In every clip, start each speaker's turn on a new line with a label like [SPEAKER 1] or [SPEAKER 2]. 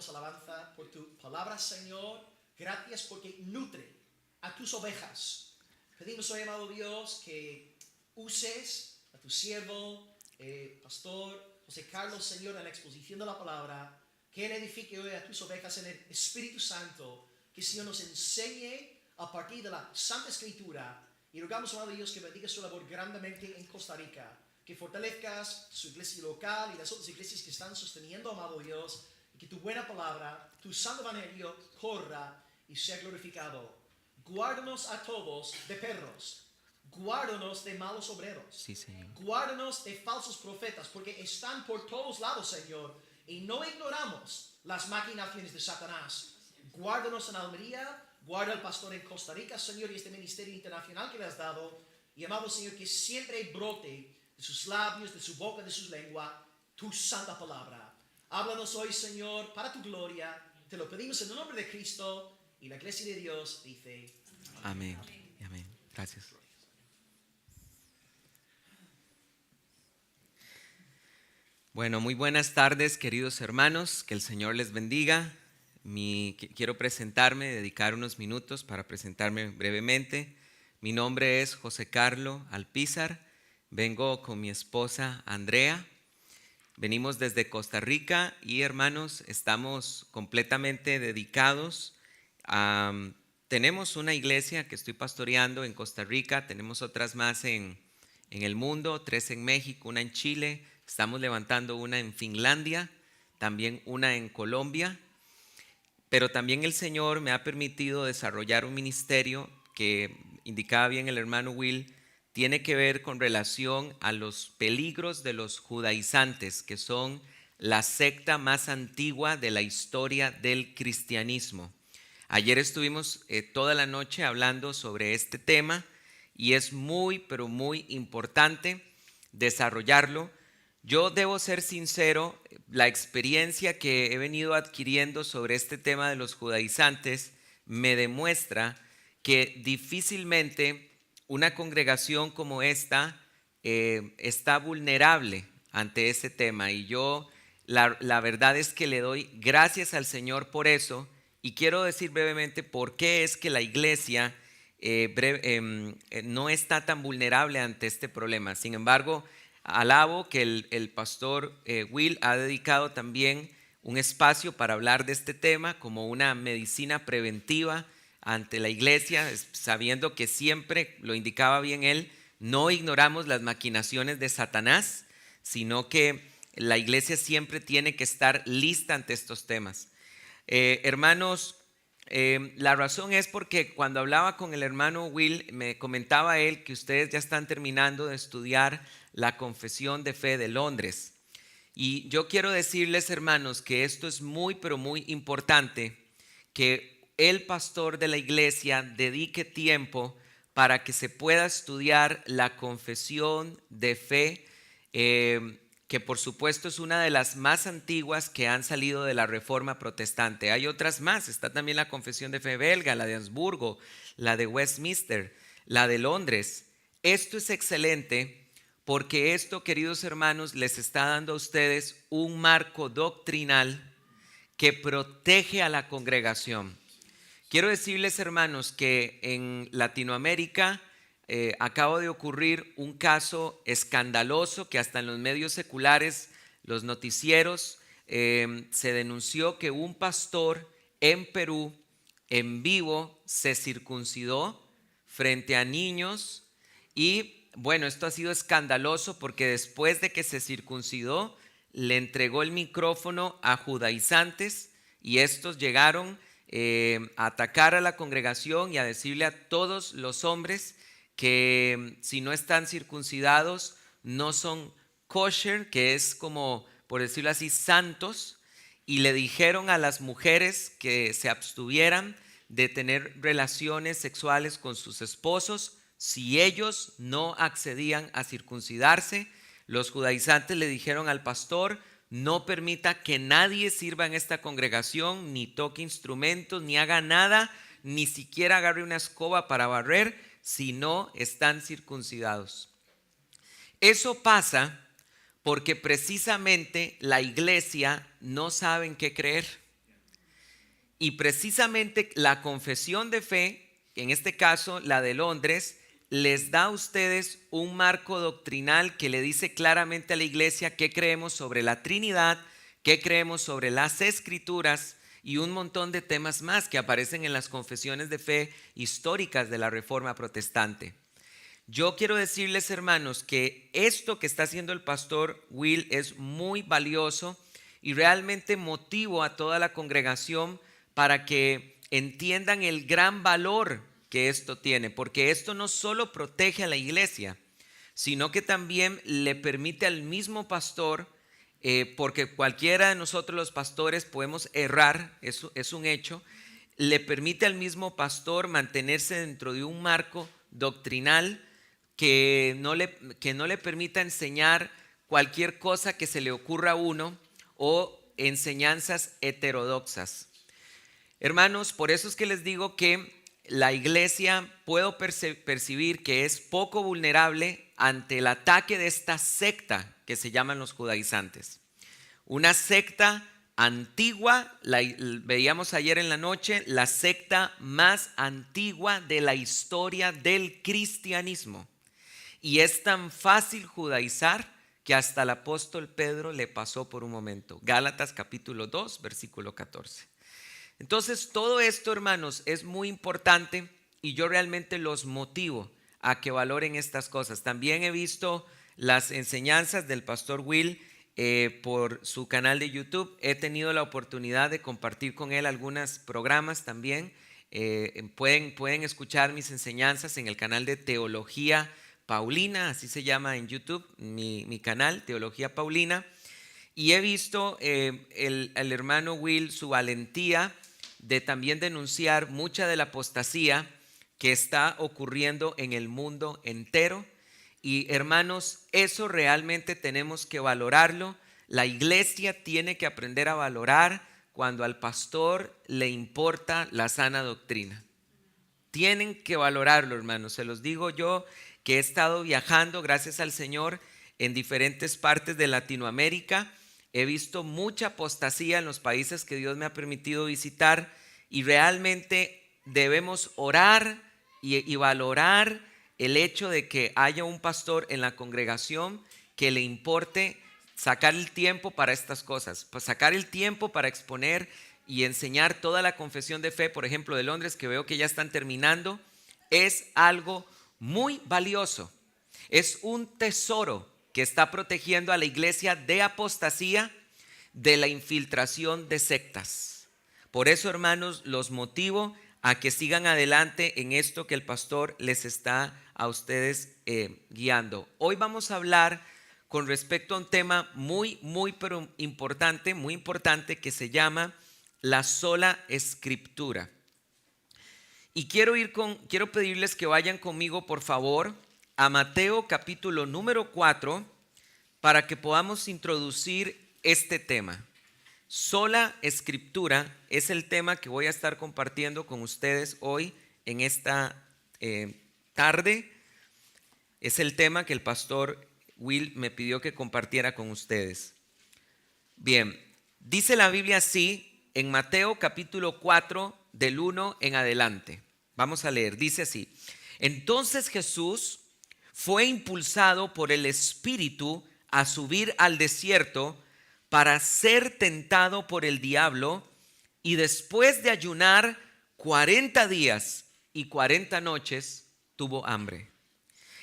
[SPEAKER 1] damos alabanza por tu palabra, Señor. Gracias porque nutre a tus ovejas. Pedimos hoy, amado Dios, que uses a tu siervo, pastor José Carlos, Señor, en la exposición de la palabra, que Él edifique hoy a tus ovejas en el Espíritu Santo, que el Señor nos enseñe a partir de la Santa Escritura. Y rogamos, amado Dios, que bendiga su labor grandemente en Costa Rica, que fortalezcas su iglesia local y las otras iglesias que están sosteniendo, amado Dios, y que tu buena palabra, tu santo evangelio, corra y sea glorificado. Guárdanos a todos de perros, guárdanos de malos obreros,
[SPEAKER 2] Sí, Señor.
[SPEAKER 1] Guárdanos de falsos profetas, porque están por todos lados, Señor, y no ignoramos las maquinaciones de Satanás. Guárdanos en Almería, guarda al pastor en Costa Rica, Señor, y este ministerio internacional que le has dado. Y amado Señor, que siempre brote de sus labios, de su boca, de su lengua, tu santa palabra. Háblanos hoy, Señor, para tu gloria. Te lo pedimos en el nombre de Cristo. Y la iglesia de Dios dice
[SPEAKER 2] Amén. Amén. Gracias. Bueno, muy buenas tardes, queridos hermanos. Que el Señor les bendiga. Quiero presentarme, dedicar unos minutos para presentarme brevemente. Mi nombre es José Carlos Alpizar. Vengo con mi esposa Andrea. Venimos desde Costa Rica y, hermanos, estamos completamente dedicados a... Tenemos una iglesia que estoy pastoreando en Costa Rica, tenemos otras más en el mundo, 3 en México, una en Chile, estamos levantando una en Finlandia, también una en Colombia, pero también el Señor me ha permitido desarrollar un ministerio que indicaba bien el hermano Will, tiene que ver con relación a los peligros de los judaizantes, que son la secta más antigua de la historia del cristianismo. Ayer estuvimos toda la noche hablando sobre este tema y es muy, pero muy importante desarrollarlo. Yo debo ser sincero, la experiencia que he venido adquiriendo sobre este tema de los judaizantes me demuestra que difícilmente una congregación como esta está vulnerable ante ese tema, y yo la verdad es que le doy gracias al Señor por eso, y quiero decir brevemente por qué es que la iglesia no está tan vulnerable ante este problema. Sin embargo, alabo que el pastor Will ha dedicado también un espacio para hablar de este tema como una medicina preventiva ante la iglesia, sabiendo que siempre, lo indicaba bien él, no ignoramos las maquinaciones de Satanás, sino que la iglesia siempre tiene que estar lista ante estos temas. Hermanos, la razón es porque cuando hablaba con el hermano Will, me comentaba él que ustedes ya están terminando de estudiar la Confesión de Fe de Londres. Y yo quiero decirles, hermanos, que esto es muy, pero muy importante, que el pastor de la iglesia dedique tiempo para que se pueda estudiar la Confesión de Fe, que por supuesto es una de las más antiguas que han salido de la Reforma Protestante. Hay otras más, está también la Confesión de Fe belga, la de Habsburgo, la de Westminster, la de Londres. Esto es excelente porque esto, queridos hermanos, les está dando a ustedes un marco doctrinal que protege a la congregación. Quiero decirles, hermanos, que en Latinoamérica acaba de ocurrir un caso escandaloso que hasta en los medios seculares, los noticieros, se denunció que un pastor en Perú, en vivo, se circuncidó frente a niños. Y bueno, esto ha sido escandaloso porque después de que se circuncidó, le entregó el micrófono a judaizantes y estos llegaron a atacar a la congregación y a decirle a todos los hombres que si no están circuncidados no son kosher, que es como, por decirlo así, santos, y le dijeron a las mujeres que se abstuvieran de tener relaciones sexuales con sus esposos si ellos no accedían a circuncidarse. Los judaizantes le dijeron al pastor: no permita que nadie sirva en esta congregación, ni toque instrumentos, ni haga nada, ni siquiera agarre una escoba para barrer, si no están circuncidados. Eso pasa porque precisamente la iglesia no sabe en qué creer. Y precisamente la confesión de fe, en este caso la de Londres, les da a ustedes un marco doctrinal que le dice claramente a la iglesia qué creemos sobre la Trinidad, qué creemos sobre las Escrituras y un montón de temas más que aparecen en las confesiones de fe históricas de la Reforma Protestante. Yo quiero decirles, hermanos, que esto que está haciendo el pastor Will es muy valioso y realmente motivo a toda la congregación para que entiendan el gran valor que esto tiene, porque esto no solo protege a la iglesia, sino que también le permite al mismo pastor, porque cualquiera de nosotros los pastores podemos errar, eso es un hecho, le permite al mismo pastor mantenerse dentro de un marco doctrinal que no le permita enseñar cualquier cosa que se le ocurra a uno o enseñanzas heterodoxas. Hermanos, por eso es que les digo que la iglesia puedo percibir que es poco vulnerable ante el ataque de esta secta que se llaman los judaizantes. Una secta antigua, veíamos ayer en la noche, la secta más antigua de la historia del cristianismo. Y es tan fácil judaizar que hasta el apóstol Pedro le pasó por un momento. Gálatas capítulo 2, versículo 14. Entonces todo esto, hermanos, es muy importante y yo realmente los motivo a que valoren estas cosas. También he visto las enseñanzas del pastor Will por su canal de YouTube. He tenido la oportunidad de compartir con él algunos programas también. Pueden escuchar mis enseñanzas en el canal de Teología Paulina, así se llama en YouTube, mi canal, Teología Paulina. Y he visto el hermano Will, su valentía de también denunciar mucha de la apostasía que está ocurriendo en el mundo entero. Y hermanos, eso realmente tenemos que valorarlo. La iglesia tiene que aprender a valorar cuando al pastor le importa la sana doctrina. Tienen que valorarlo, hermanos. Se los digo yo que he estado viajando, gracias al Señor, en diferentes partes de Latinoamérica. He visto mucha apostasía en los países que Dios me ha permitido visitar y realmente debemos orar y valorar el hecho de que haya un pastor en la congregación que le importe sacar el tiempo para estas cosas, pues sacar el tiempo para exponer y enseñar toda la confesión de fe, por ejemplo, de Londres, que veo que ya están terminando, es algo muy valioso. Es un tesoro que está protegiendo a la iglesia de apostasía, de la infiltración de sectas. Por eso, hermanos, los motivo a que sigan adelante en esto que el pastor les está a ustedes guiando. Hoy vamos a hablar con respecto a un tema muy importante que se llama la sola escritura. Y quiero pedirles que vayan conmigo, por favor, a Mateo capítulo número 4 para que podamos introducir este tema. Sola escritura es el tema que voy a estar compartiendo con ustedes hoy en esta tarde. Es el tema que el pastor Will me pidió que compartiera con ustedes. Bien, dice la Biblia así en Mateo capítulo 4 del 1 en adelante. Vamos a leer, dice así: entonces Jesús fue impulsado por el Espíritu a subir al desierto para ser tentado por el diablo, y después de ayunar 40 días y 40 noches tuvo hambre.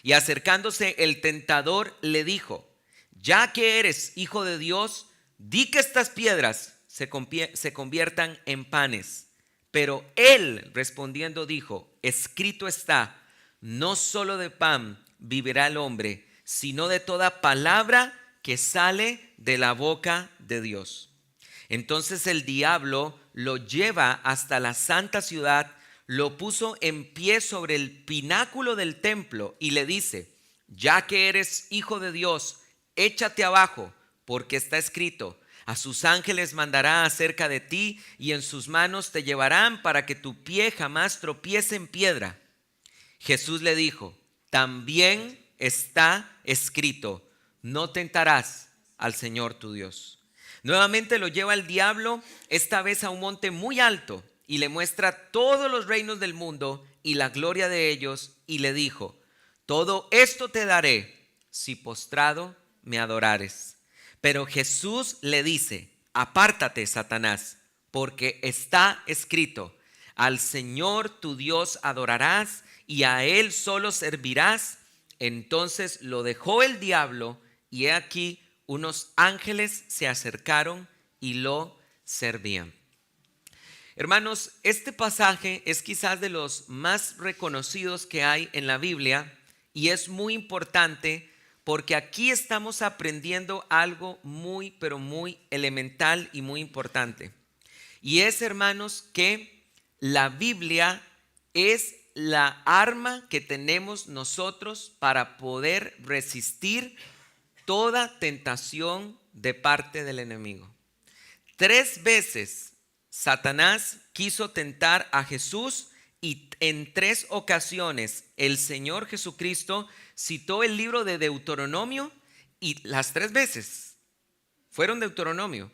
[SPEAKER 2] Y acercándose el tentador le dijo: ya que eres hijo de Dios, di que estas piedras se conviertan en panes. Pero él respondiendo dijo: escrito está, no solo de pan vivirá el hombre, sino de toda palabra que sale de la boca de Dios. Entonces el diablo lo lleva hasta la santa ciudad, lo puso en pie sobre el pináculo del templo y le dice: ya que eres hijo de Dios, échate abajo, porque está escrito: a sus ángeles mandará acerca de ti, y en sus manos te llevarán para que tu pie jamás tropiece en piedra. Jesús le dijo: también está escrito: no tentarás al Señor tu Dios. Nuevamente lo lleva el diablo, esta vez a un monte muy alto, y le muestra todos los reinos del mundo y la gloria de ellos, y le dijo: todo esto te daré si postrado me adorares. Pero Jesús le dice: apártate, Satanás, porque está escrito: al Señor tu Dios adorarás y a Él solo servirás. Entonces lo dejó el diablo, y he aquí unos ángeles se acercaron y lo servían. Hermanos, este pasaje es quizás de los más reconocidos que hay en la Biblia, y es muy importante porque aquí estamos aprendiendo algo muy, pero muy elemental y muy importante. Y es, hermanos, que la Biblia es la arma que tenemos nosotros para poder resistir toda tentación de parte del enemigo. 3 veces Satanás quiso tentar a Jesús, y en 3 ocasiones el Señor Jesucristo citó el libro de Deuteronomio, y las 3 veces fueron Deuteronomio.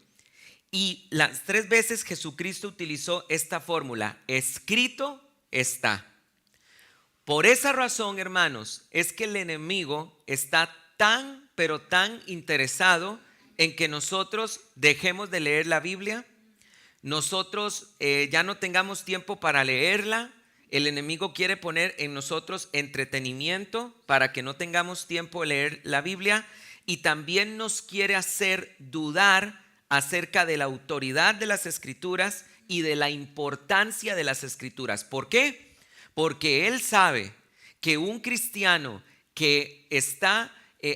[SPEAKER 2] Y las 3 veces Jesucristo utilizó esta fórmula: escrito está. Por esa razón, hermanos, es que el enemigo está tan, pero tan interesado en que nosotros dejemos de leer la Biblia, nosotros ya no tengamos tiempo para leerla. El enemigo quiere poner en nosotros entretenimiento para que no tengamos tiempo de leer la Biblia, y también nos quiere hacer dudar acerca de la autoridad de las Escrituras y de la importancia de las Escrituras. ¿Por qué? Porque él sabe que un cristiano que ha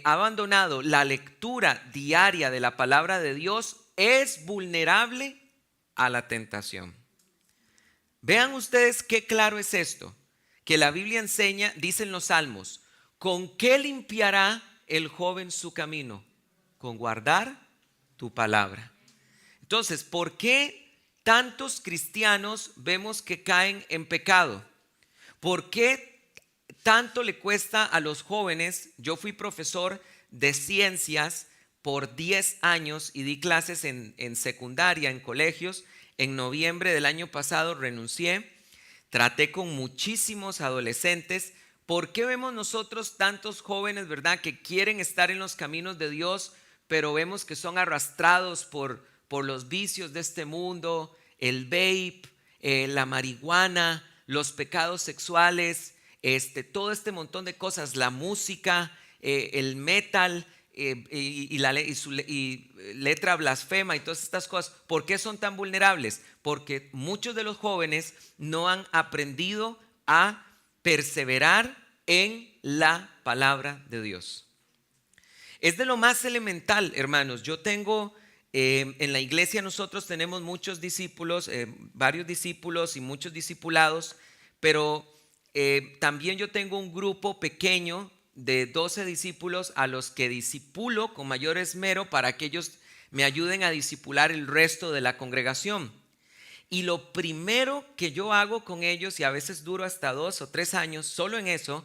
[SPEAKER 2] abandonado la lectura diaria de la palabra de Dios es vulnerable a la tentación. Vean ustedes qué claro es esto, que la Biblia enseña, dicen los salmos: ¿con qué limpiará el joven su camino? Con guardar tu palabra. Entonces, ¿por qué tantos cristianos vemos que caen en pecado? ¿Por qué tanto le cuesta a los jóvenes? Yo fui profesor de ciencias por 10 años y di clases en secundaria, en colegios. En noviembre del año pasado renuncié. Traté con muchísimos adolescentes. ¿Por qué vemos nosotros tantos jóvenes, verdad, que quieren estar en los caminos de Dios, pero vemos que son arrastrados por los vicios de este mundo, el vape, la marihuana, los pecados sexuales, todo este montón de cosas, la música, el metal, y letra blasfema y todas estas cosas? ¿Por qué son tan vulnerables? Porque muchos de los jóvenes no han aprendido a perseverar en la palabra de Dios. Es de lo más elemental, hermanos. Yo tengo en la iglesia, nosotros tenemos muchos discípulos, varios discípulos y muchos discipulados, pero también yo tengo un grupo pequeño de 12 discípulos a los que discipulo con mayor esmero para que ellos me ayuden a discipular el resto de la congregación. Y lo primero que yo hago con ellos, y a veces duro hasta 2 o 3 años solo en eso,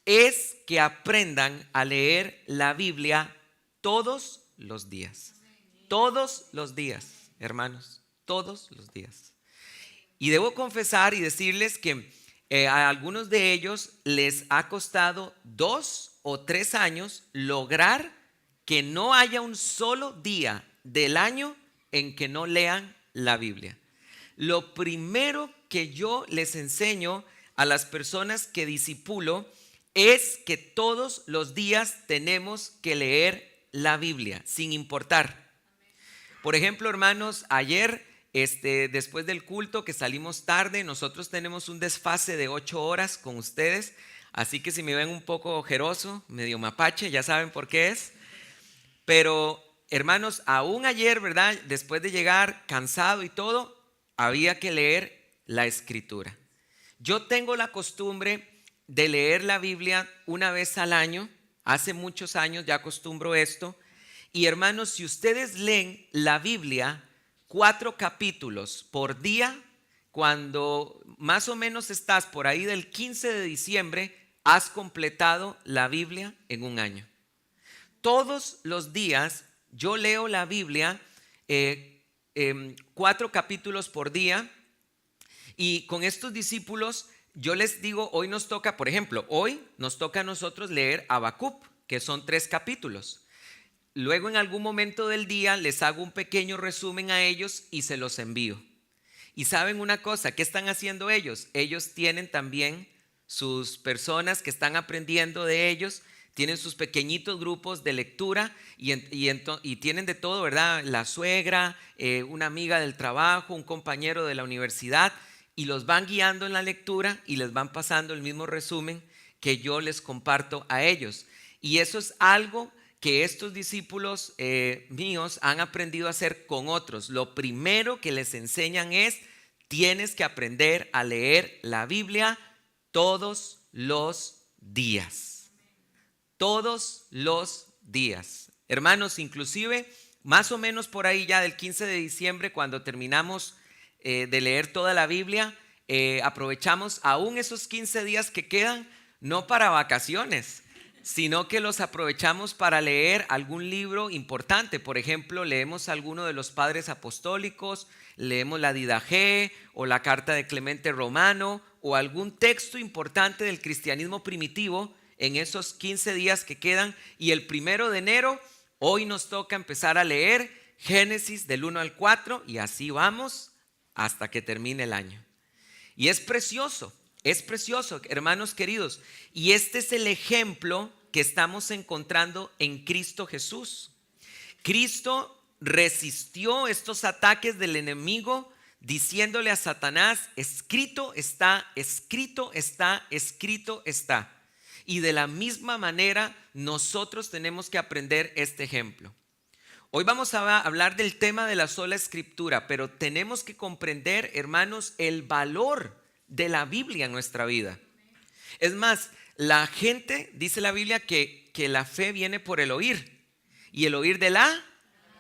[SPEAKER 2] es que aprendan a leer la Biblia todos los días. Todos los días, hermanos, todos los días. Y debo confesar y decirles que a algunos de ellos les ha costado 2 o 3 años lograr que no haya un solo día del año en que no lean la Biblia. Lo primero que yo les enseño a las personas que discipulo es que todos los días tenemos que leer la Biblia, sin importar. Por ejemplo, hermanos, ayer después del culto, que salimos tarde, nosotros tenemos un desfase de 8 horas con ustedes, así que si me ven un poco ojeroso, medio mapache, ya saben por qué es. Pero hermanos, aún ayer, ¿verdad?, después de llegar cansado y todo, había que leer la Escritura. Yo tengo la costumbre de leer la Biblia una vez al año. Hace muchos años ya acostumbro esto. Y hermanos, si ustedes leen la Biblia 4 capítulos por día, cuando más o menos estás por ahí del 15 de diciembre, has completado la Biblia en un año. Todos los días yo leo la Biblia 4 capítulos por día. Y con estos discípulos yo les digo, hoy nos toca, por ejemplo, hoy nos toca a nosotros leer Habacuc, que son 3 capítulos. Luego en algún momento del día les hago un pequeño resumen a ellos y se los envío. Y saben una cosa, ¿qué están haciendo ellos? Ellos tienen también sus personas que están aprendiendo de ellos, tienen sus pequeñitos grupos de lectura y tienen de todo, ¿verdad? La suegra, una amiga del trabajo, un compañero de la universidad, y los van guiando en la lectura y les van pasando el mismo resumen que yo les comparto a ellos. Y eso es algo que estos discípulos míos han aprendido a hacer con otros. Lo primero que les enseñan es: tienes que aprender a leer la Biblia todos los días. Todos los días. Hermanos, inclusive más o menos por ahí ya del 15 de diciembre, cuando terminamos de leer toda la Biblia, aprovechamos aún esos 15 días que quedan, no para vacaciones, sino que los aprovechamos para leer algún libro importante. Por ejemplo, leemos alguno de los padres apostólicos, leemos la Didaché o la carta de Clemente Romano o algún texto importante del cristianismo primitivo en esos 15 días que quedan. Y el 1 de enero, hoy nos toca empezar a leer Génesis del 1 al 4 y así vamos hasta que termine el año. Y es precioso, hermanos queridos. Y este es el ejemplo que estamos encontrando en Cristo Jesús. Cristo resistió estos ataques del enemigo diciéndole a Satanás: escrito está, escrito está, escrito está. Y de la misma manera nosotros tenemos que aprender este ejemplo. Hoy vamos a hablar del tema de la sola escritura, pero tenemos que comprender, hermanos, el valor de la Biblia en nuestra vida. Es más, la gente, dice la Biblia, que la fe viene por el oír, y el oír de la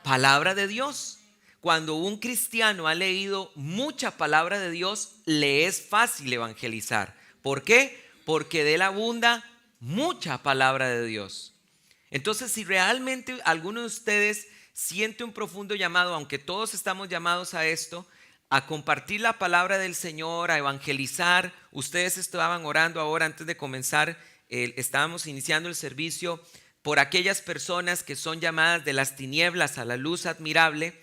[SPEAKER 2] palabra de Dios. Cuando un cristiano ha leído mucha palabra de Dios, le es fácil evangelizar. ¿Por qué? Porque de él abunda mucha palabra de Dios. Entonces, si realmente alguno de ustedes siente un profundo llamado, aunque todos estamos llamados a esto, a compartir la palabra del Señor, a evangelizar. Ustedes estaban orando ahora antes de comenzar, estábamos iniciando el servicio por aquellas personas que son llamadas de las tinieblas a la luz admirable.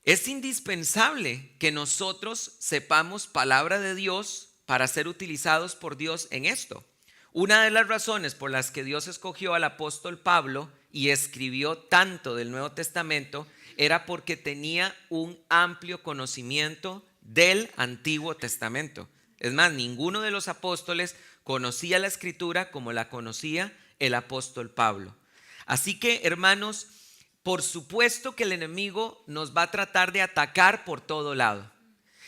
[SPEAKER 2] Es indispensable que nosotros sepamos palabra de Dios para ser utilizados por Dios en esto. Una de las razones por las que Dios escogió al apóstol Pablo y escribió tanto del Nuevo Testamento era porque tenía un amplio conocimiento del Antiguo Testamento. Es más, ninguno de los apóstoles conocía la Escritura como la conocía el apóstol Pablo. Así que, hermanos, por supuesto que el enemigo nos va a tratar de atacar por todo lado.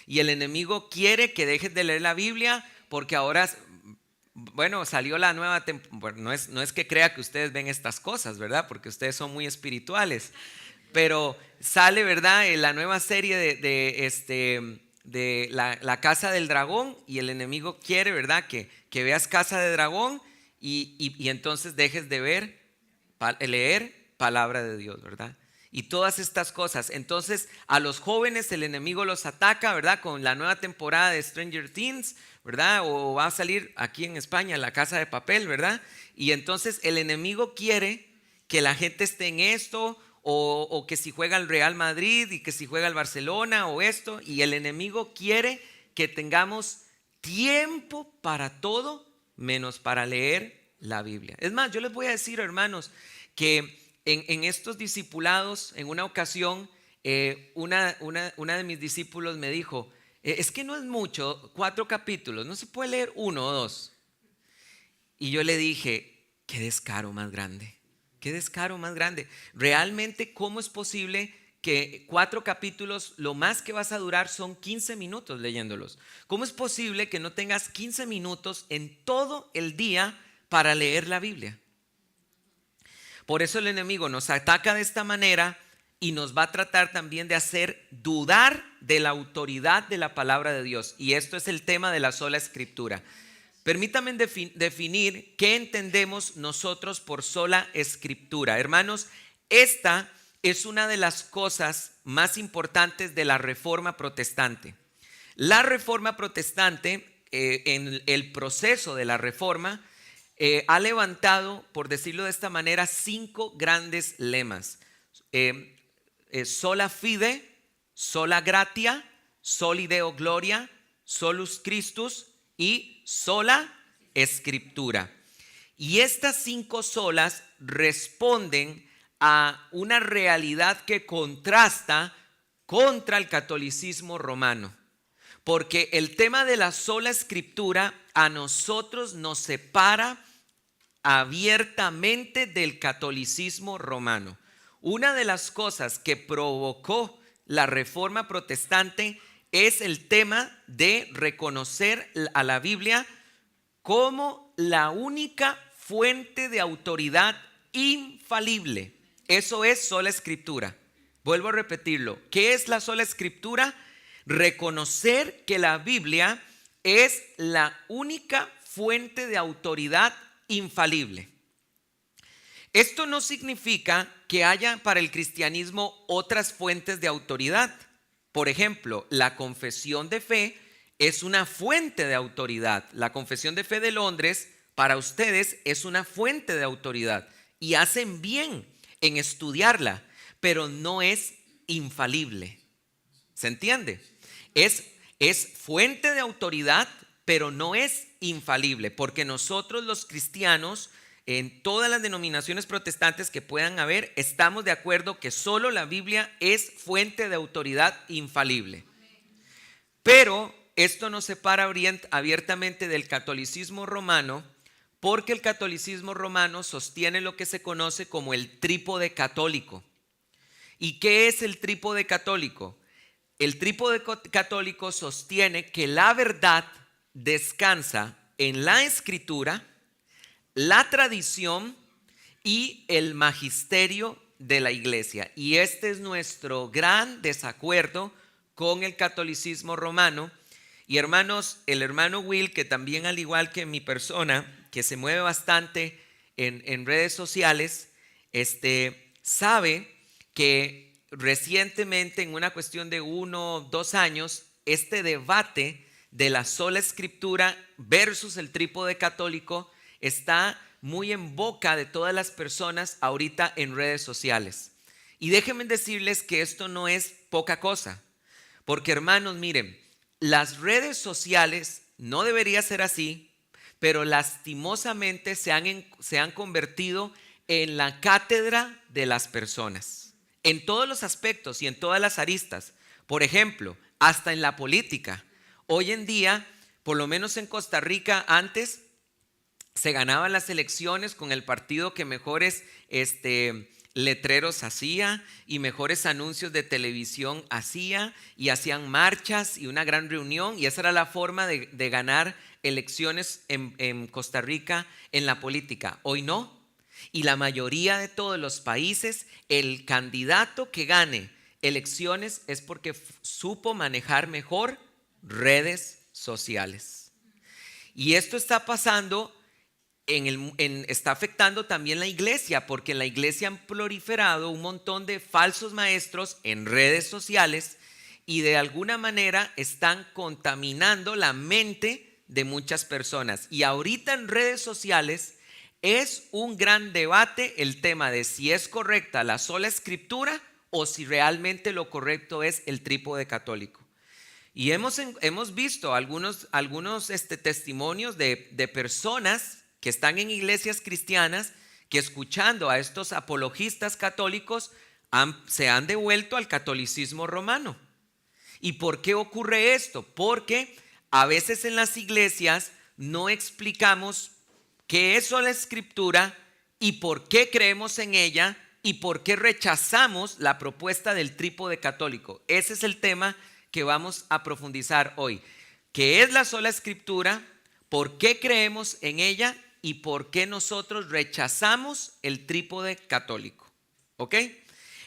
[SPEAKER 2] Y el enemigo quiere que dejes de leer la Biblia porque ahora, bueno, salió la nueva temporada. No es que crea que ustedes ven estas cosas, ¿verdad? Porque ustedes son muy espirituales. Pero sale, ¿verdad?, la nueva serie de la Casa del Dragón, y el enemigo quiere, ¿verdad?, que veas Casa de Dragón y entonces dejes de leer palabra de Dios, ¿verdad? Y todas estas cosas. Entonces a los jóvenes el enemigo los ataca, ¿verdad?, con la nueva temporada de Stranger Things, ¿verdad? O va a salir aquí en España La Casa de Papel, ¿verdad? Y entonces el enemigo quiere que la gente esté en esto, o que si juega el Real Madrid y que si juega el Barcelona o esto. Y el enemigo quiere que tengamos tiempo para todo menos para leer la Biblia. Es más, yo les voy a decir, hermanos, que en estos discipulados, en una ocasión, una de mis discípulos me dijo: es que no es mucho, 4 capítulos, no se puede leer 1 o 2. Y yo le dije: qué descaro más grande, qué descaro más grande. Realmente, ¿cómo es posible que 4 capítulos, lo más que vas a durar son 15 minutos leyéndolos? ¿Cómo es posible que no tengas 15 minutos en todo el día para leer la Biblia? Por eso el enemigo nos ataca de esta manera y nos va a tratar también de hacer dudar de la autoridad de la palabra de Dios. Y esto es el tema de la sola escritura. Permítanme definir qué entendemos nosotros por sola escritura. Hermanos, esta es una de las cosas más importantes de la Reforma Protestante. La Reforma Protestante, en el proceso de la Reforma, ha levantado, por decirlo de esta manera, 5 grandes lemas. Sola fide, sola gratia, soli Deo gloria, solus Christus y sola escritura. Y estas 5 solas responden a una realidad que contrasta contra el catolicismo romano. Porque el tema de la sola escritura a nosotros nos separa abiertamente del catolicismo romano. Una de las cosas que provocó la Reforma Protestante es el tema de reconocer a la Biblia como la única fuente de autoridad infalible. Eso es sola escritura. Vuelvo a repetirlo. ¿Qué es la sola escritura? Reconocer que la Biblia es la única fuente de autoridad infalible. Esto no significa que haya para el cristianismo otras fuentes de autoridad. Por ejemplo, la confesión de fe es una fuente de autoridad. La confesión de fe de Londres para ustedes es una fuente de autoridad y hacen bien en estudiarla, pero no es infalible. ¿Se entiende? Es fuente de autoridad, pero no es infalible, porque nosotros los cristianos, en todas las denominaciones protestantes que puedan haber, estamos de acuerdo que solo la Biblia es fuente de autoridad infalible. Pero esto nos separa abiertamente del catolicismo romano, porque el catolicismo romano sostiene lo que se conoce como el trípode católico. ¿Y qué es el trípode católico? El trípode católico sostiene que la verdad descansa en la escritura, la tradición y el magisterio de la iglesia. Y este es nuestro gran desacuerdo con el catolicismo romano. Y hermanos, el hermano Will, que también al igual que mi persona, que se mueve bastante en redes sociales, sabe que recientemente, en una cuestión de 1 o 2 años, este debate de la sola escritura versus el trípode católico está muy en boca de todas las personas ahorita en redes sociales. Y déjenme decirles que esto no es poca cosa, porque hermanos, miren, las redes sociales no debería ser así, pero lastimosamente se han convertido en la cátedra de las personas, en todos los aspectos y en todas las aristas. Por ejemplo, hasta en la política. Hoy en día, por lo menos en Costa Rica, antes se ganaban las elecciones con el partido que mejores letreros hacía y mejores anuncios de televisión hacía, y hacían marchas y una gran reunión, y esa era la forma de ganar elecciones en Costa Rica en la política. Hoy no. Y la mayoría de todos los países, el candidato que gane elecciones es porque supo manejar mejor redes sociales. Y esto está pasando, está afectando también la iglesia, porque en la iglesia han proliferado un montón de falsos maestros en redes sociales y de alguna manera están contaminando la mente de muchas personas. Y ahorita en redes sociales es un gran debate el tema de si es correcta la sola escritura o si realmente lo correcto es el trípode católico. Y hemos visto algunos testimonios de personas que están en iglesias cristianas que, escuchando a estos apologistas católicos, se han devuelto al catolicismo romano. ¿Y por qué ocurre esto? Porque a veces en las iglesias no explicamos qué es la escritura y por qué creemos en ella y por qué rechazamos la propuesta del trípode católico. Ese es el tema que vamos a profundizar hoy. ¿Qué es la sola escritura? ¿Por qué creemos en ella? ¿Y por qué nosotros rechazamos el trípode católico? ¿Ok?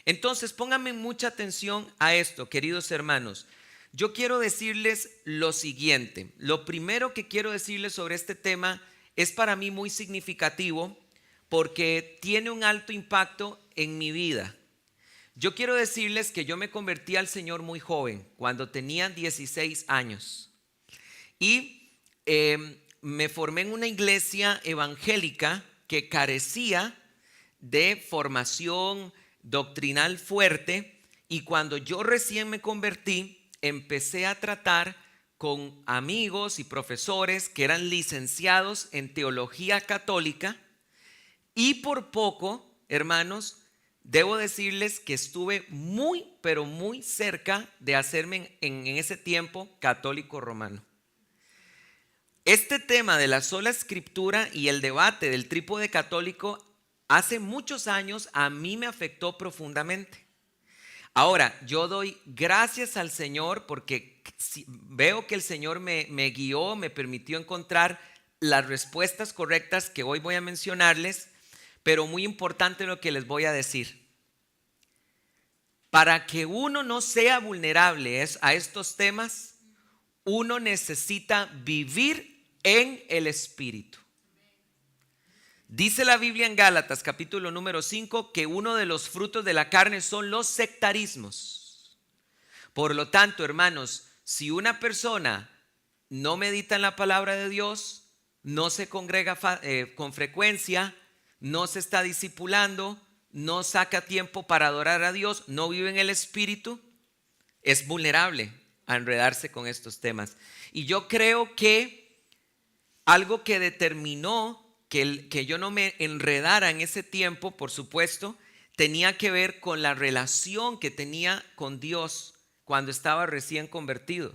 [SPEAKER 2] Entonces pónganme mucha atención a esto, queridos hermanos. Yo quiero decirles lo siguiente. Lo primero que quiero decirles sobre este tema es para mí muy significativo porque tiene un alto impacto en mi vida. yo quiero decirles que yo me convertí al Señor muy joven, cuando tenía 16 años. Y me formé en una iglesia evangélica que carecía de formación doctrinal fuerte, y cuando yo recién me convertí, empecé a tratar con amigos y profesores que eran licenciados en teología católica, y por poco, hermanos, debo decirles que estuve muy, pero muy cerca de hacerme en ese tiempo católico romano. Este tema de la sola escritura y el debate del trípode católico hace muchos años a mí me afectó profundamente. Ahora, yo doy gracias al Señor porque veo que el Señor me guió, me permitió encontrar las respuestas correctas que hoy voy a mencionarles, pero muy importante lo que les voy a decir. Para que uno no sea vulnerable a estos temas, uno necesita vivir en el Espíritu. Dice la Biblia en Gálatas capítulo número 5 que uno de los frutos de la carne son los sectarismos. Por lo tanto, hermanos, si una persona no medita en la palabra de Dios, no se congrega con frecuencia, no se está discipulando, no saca tiempo para adorar a Dios, no vive en el Espíritu, es vulnerable a enredarse con estos temas. Y yo creo que algo que determinó que yo no me enredara en ese tiempo, por supuesto, tenía que ver con la relación que tenía con Dios cuando estaba recién convertido.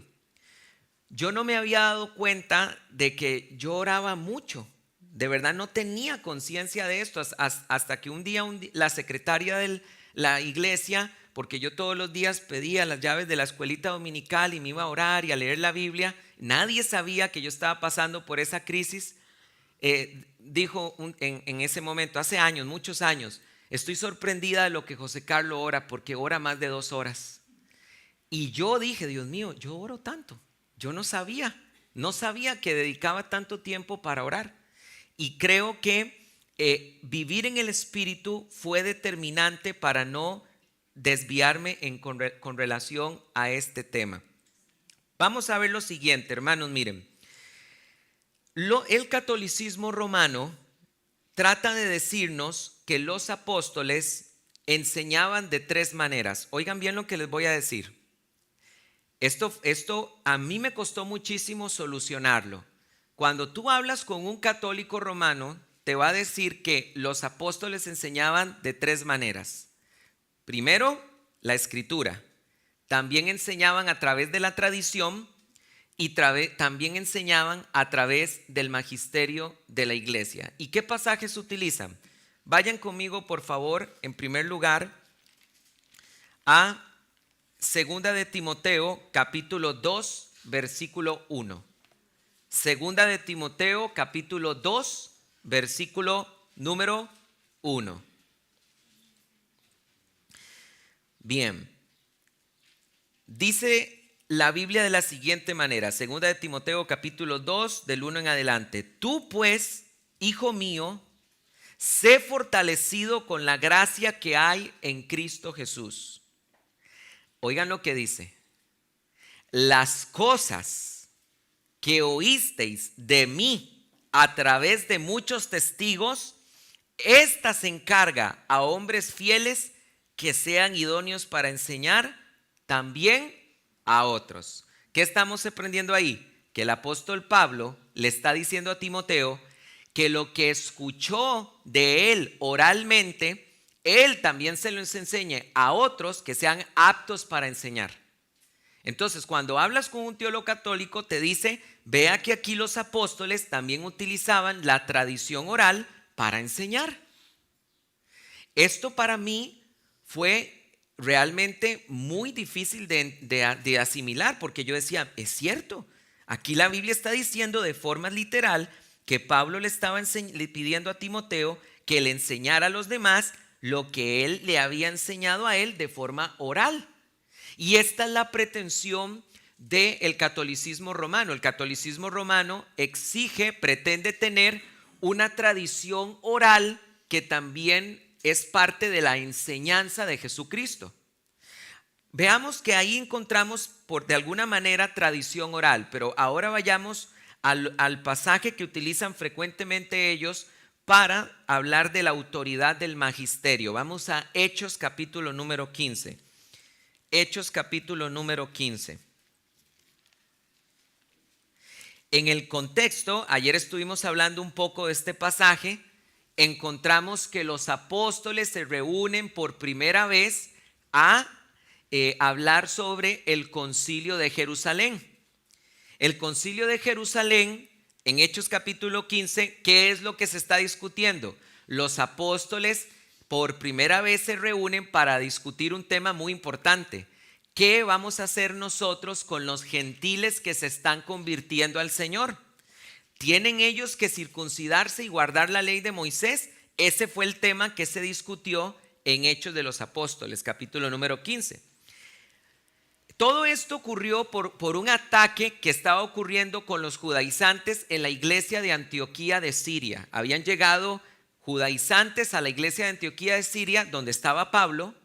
[SPEAKER 2] Yo no me había dado cuenta de que yo oraba mucho. De verdad no tenía conciencia de esto hasta que un día la secretaria de la iglesia, porque yo todos los días pedía las llaves de la escuelita dominical y me iba a orar y a leer la Biblia, nadie sabía que yo estaba pasando por esa crisis. Dijo en ese momento, hace años, muchos años, estoy sorprendida de lo que José Carlos ora, porque ora más de 2 horas. Y yo dije, Dios mío, yo oro tanto. Yo no sabía que dedicaba tanto tiempo para orar. Y creo que vivir en el Espíritu fue determinante para no desviarme con relación a este tema. Vamos a ver lo siguiente, hermanos, miren. El catolicismo romano trata de decirnos que los apóstoles enseñaban de 3 maneras. Oigan bien lo que les voy a decir. Esto a mí me costó muchísimo solucionarlo. Cuando tú hablas con un católico romano, te va a decir que los apóstoles enseñaban de 3 maneras. Primero, la escritura. También enseñaban a través de la tradición y también enseñaban a través del magisterio de la iglesia. ¿Y qué pasajes utilizan? Vayan conmigo, por favor, en primer lugar, a Segunda de Timoteo, capítulo 2, versículo 1. Segunda de Timoteo, capítulo 2, versículo número 1. Bien. Dice la Biblia de la siguiente manera, Segunda de Timoteo capítulo 2 del 1 en adelante. Tú pues, hijo mío, sé fortalecido con la gracia que hay en Cristo Jesús. Oigan lo que dice. Las cosas que oísteis de mí a través de muchos testigos, estas encarga a hombres fieles que sean idóneos para enseñar también a otros. ¿Qué estamos aprendiendo ahí? Que el apóstol Pablo le está diciendo a Timoteo que lo que escuchó de él oralmente, él también se lo enseñe a otros que sean aptos para enseñar. Entonces, cuando hablas con un teólogo católico, te dice, vea que aquí los apóstoles también utilizaban la tradición oral para enseñar. Esto para mí fue realmente muy difícil de asimilar, porque yo decía, es cierto, aquí la Biblia está diciendo de forma literal que Pablo le estaba pidiendo a Timoteo que le enseñara a los demás lo que él le había enseñado a él de forma oral. Y esta es la pretensión del catolicismo romano. El catolicismo romano pretende tener una tradición oral que también es parte de la enseñanza de Jesucristo. Veamos que ahí encontramos de alguna manera tradición oral, pero ahora vayamos al pasaje que utilizan frecuentemente ellos para hablar de la autoridad del magisterio. Vamos a Hechos capítulo número 15. Hechos capítulo número 15. En el contexto, ayer estuvimos hablando un poco de este pasaje, encontramos que los apóstoles se reúnen por primera vez a hablar sobre el concilio de Jerusalén. El concilio de Jerusalén, en Hechos capítulo 15, ¿qué es lo que se está discutiendo? Los apóstoles por primera vez se reúnen para discutir un tema muy importante. ¿Qué vamos a hacer nosotros con los gentiles que se están convirtiendo al Señor? ¿Tienen ellos que circuncidarse y guardar la ley de Moisés? Ese fue el tema que se discutió en Hechos de los Apóstoles, capítulo número 15. Todo esto ocurrió por un ataque que estaba ocurriendo con los judaizantes en la iglesia de Antioquía de Siria. Habían llegado judaizantes a la iglesia de Antioquía de Siria, donde estaba Pablo.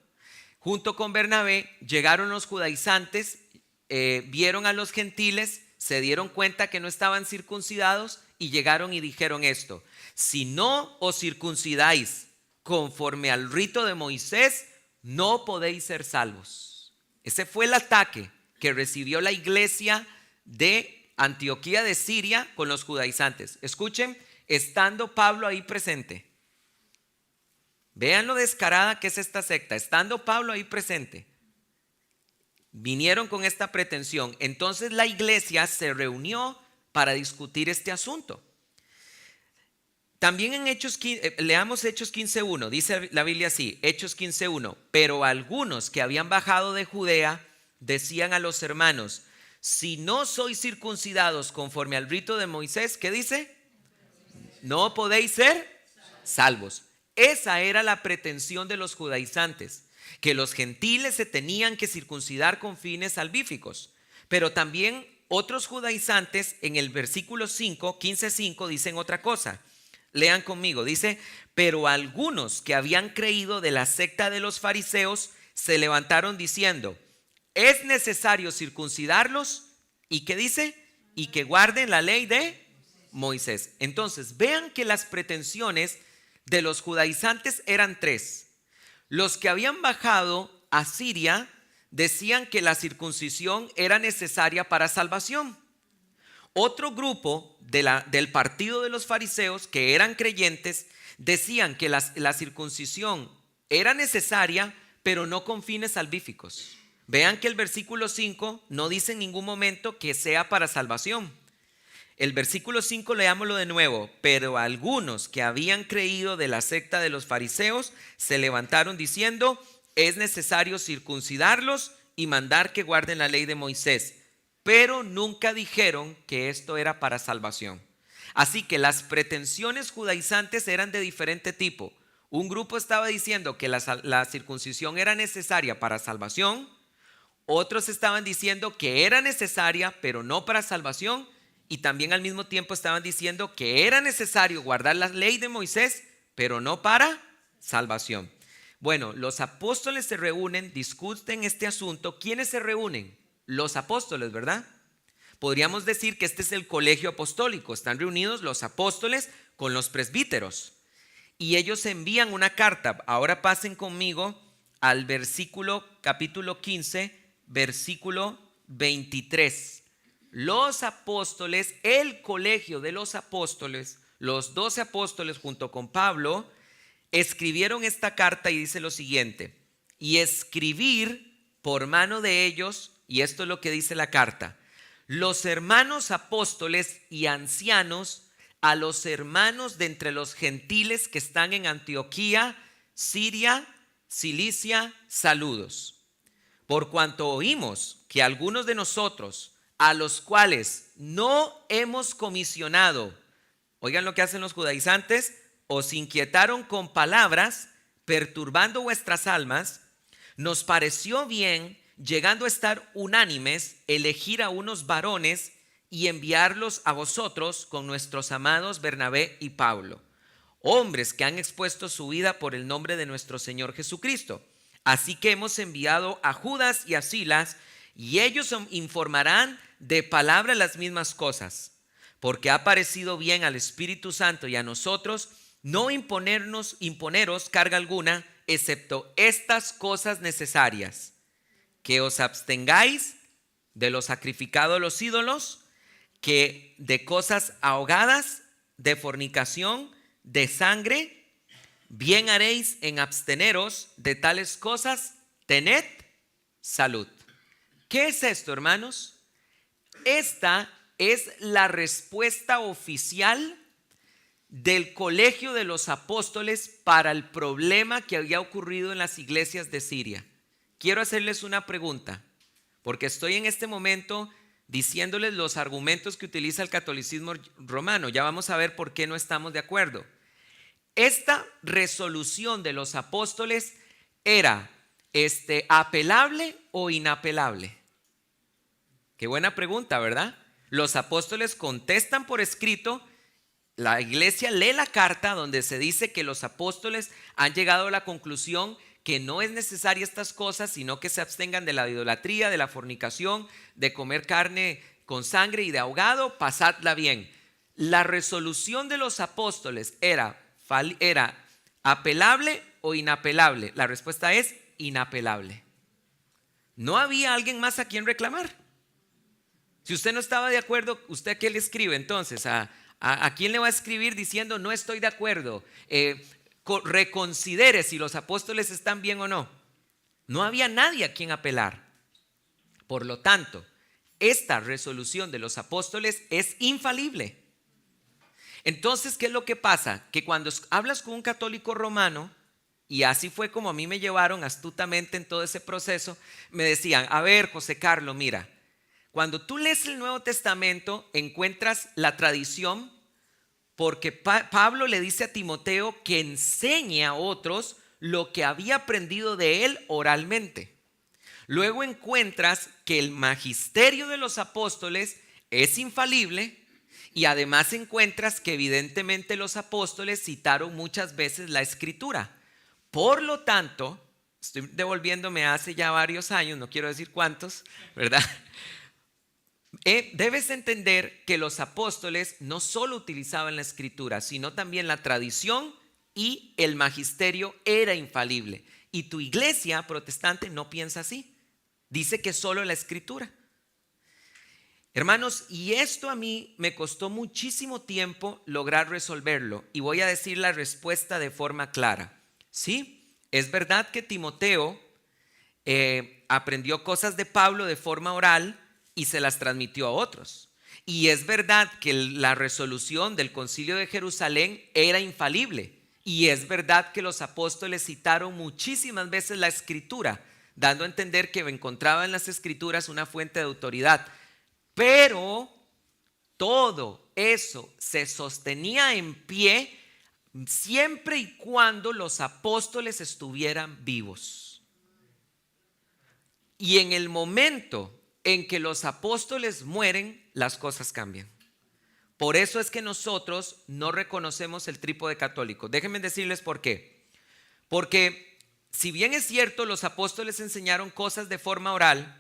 [SPEAKER 2] Junto con Bernabé llegaron los judaizantes, vieron a los gentiles, se dieron cuenta que no estaban circuncidados y llegaron y dijeron esto: si no os circuncidáis conforme al rito de Moisés, no podéis ser salvos. Ese fue el ataque que recibió la iglesia de Antioquía de Siria con los judaizantes. Escuchen, estando Pablo ahí presente. Vean lo descarada que es esta secta. Estando Pablo ahí presente, vinieron con esta pretensión. Entonces la iglesia se reunió para discutir este asunto. También en Hechos, leamos Hechos 15:1, dice la Biblia así, Hechos 15:1, pero algunos que habían bajado de Judea decían a los hermanos: si no sois circuncidados conforme al rito de Moisés, ¿qué dice? No podéis ser salvos. Esa era la pretensión de los judaizantes, que los gentiles se tenían que circuncidar con fines salvíficos. Pero también otros judaizantes en el versículo 15:5 dicen otra cosa. Lean conmigo, dice: pero algunos que habían creído de la secta de los fariseos se levantaron diciendo: es necesario circuncidarlos, ¿y qué dice? Y que guarden la ley de Moisés. Entonces vean que las pretensiones de los judaizantes eran tres. Los que habían bajado a Siria decían que la circuncisión era necesaria para salvación. Otro grupo del partido de los fariseos, que eran creyentes, decían que la circuncisión era necesaria, pero no con fines salvíficos. Vean que el versículo 5 no dice en ningún momento que sea para salvación. El versículo 5, leámoslo de nuevo. Pero algunos que habían creído de la secta de los fariseos se levantaron diciendo: es necesario circuncidarlos y mandar que guarden la ley de Moisés. Pero nunca dijeron que esto era para salvación. Así que las pretensiones judaizantes eran de diferente tipo. Un grupo estaba diciendo que la circuncisión era necesaria para salvación. Otros estaban diciendo que era necesaria, pero no para salvación. Y también al mismo tiempo estaban diciendo que era necesario guardar la ley de Moisés, pero no para salvación. Bueno, los apóstoles se reúnen, discuten este asunto. ¿Quiénes se reúnen? Los apóstoles, ¿verdad? Podríamos decir que este es el colegio apostólico. Están reunidos los apóstoles con los presbíteros. Y ellos envían una carta. Ahora pasen conmigo al capítulo 15, versículo 23. Los apóstoles, el colegio de los apóstoles, los 12 apóstoles junto con Pablo, escribieron esta carta y dice lo siguiente: y escribir por mano de ellos, y esto es lo que dice la carta: los hermanos apóstoles y ancianos, a los hermanos de entre los gentiles que están en Antioquía, Siria, Cilicia, saludos. Por cuanto oímos que algunos de nosotros, a los cuales no hemos comisionado, oigan lo que hacen los judaizantes, os inquietaron con palabras, perturbando vuestras almas, nos pareció bien, llegando a estar unánimes, elegir a unos varones y enviarlos a vosotros con nuestros amados Bernabé y Pablo. hombres que han expuesto su vida por el nombre de nuestro Señor Jesucristo. Así que hemos enviado a Judas y a Silas, y ellos informarán de palabra las mismas cosas, porque ha parecido bien al Espíritu Santo y a nosotros no imponeros carga alguna, excepto estas cosas necesarias: que os abstengáis de lo sacrificado a los ídolos, que de cosas ahogadas, de fornicación, de sangre. Bien haréis en absteneros de tales cosas. Tened salud. ¿Qué es esto, hermanos? Esta es la respuesta oficial del Colegio de los Apóstoles para el problema que había ocurrido en las iglesias de Siria. Quiero hacerles una pregunta, porque estoy en este momento diciéndoles los argumentos que utiliza el catolicismo romano. Ya vamos a ver por qué no estamos de acuerdo. Esta resolución de los apóstoles era apelable o inapelable. Qué buena pregunta, ¿verdad? Los apóstoles contestan por escrito. La iglesia lee la carta donde se dice que los apóstoles han llegado a la conclusión que no es necesaria estas cosas, sino que se abstengan de la idolatría, de la fornicación, de comer carne con sangre y de ahogado, pasadla bien. La resolución de los apóstoles era apelable o inapelable. La respuesta es inapelable. No había alguien más a quien reclamar. Si usted no estaba de acuerdo, ¿usted a qué le escribe entonces? ¿A quién le va a escribir diciendo no estoy de acuerdo? Reconsidere si los apóstoles están bien o no. No había nadie a quien apelar. Por lo tanto, esta resolución de los apóstoles es infalible. Entonces, ¿qué es lo que pasa? Que cuando hablas con un católico romano, y así fue como a mí me llevaron astutamente en todo ese proceso, me decían: a ver, José Carlos, mira, cuando tú lees el Nuevo Testamento encuentras la tradición, porque Pablo le dice a Timoteo que enseñe a otros lo que había aprendido de él oralmente. Luego encuentras que el magisterio de los apóstoles es infalible, y además encuentras que evidentemente los apóstoles citaron muchas veces la Escritura. Por lo tanto, estoy devolviéndome hace ya varios años, no quiero decir cuántos, ¿verdad? Debes entender que los apóstoles no solo utilizaban la Escritura, sino también la tradición, y el magisterio era infalible. Y tu iglesia protestante no piensa así. Dice que solo la Escritura. Hermanos, y esto a mí me costó muchísimo tiempo lograr resolverlo, y voy a decir la respuesta de forma clara. Sí, es verdad que Timoteo aprendió cosas de Pablo de forma oral y se las transmitió a otros. Y es verdad que la resolución del Concilio de Jerusalén era infalible. Y es verdad que los apóstoles citaron muchísimas veces la Escritura, dando a entender que encontraban en las Escrituras una fuente de autoridad. Pero todo eso se sostenía en pie siempre y cuando los apóstoles estuvieran vivos. Y en el momento en que los apóstoles mueren, las cosas cambian. Por eso es que nosotros no reconocemos el trípode católico. Déjenme decirles por qué. Porque si bien es cierto, los apóstoles enseñaron cosas de forma oral,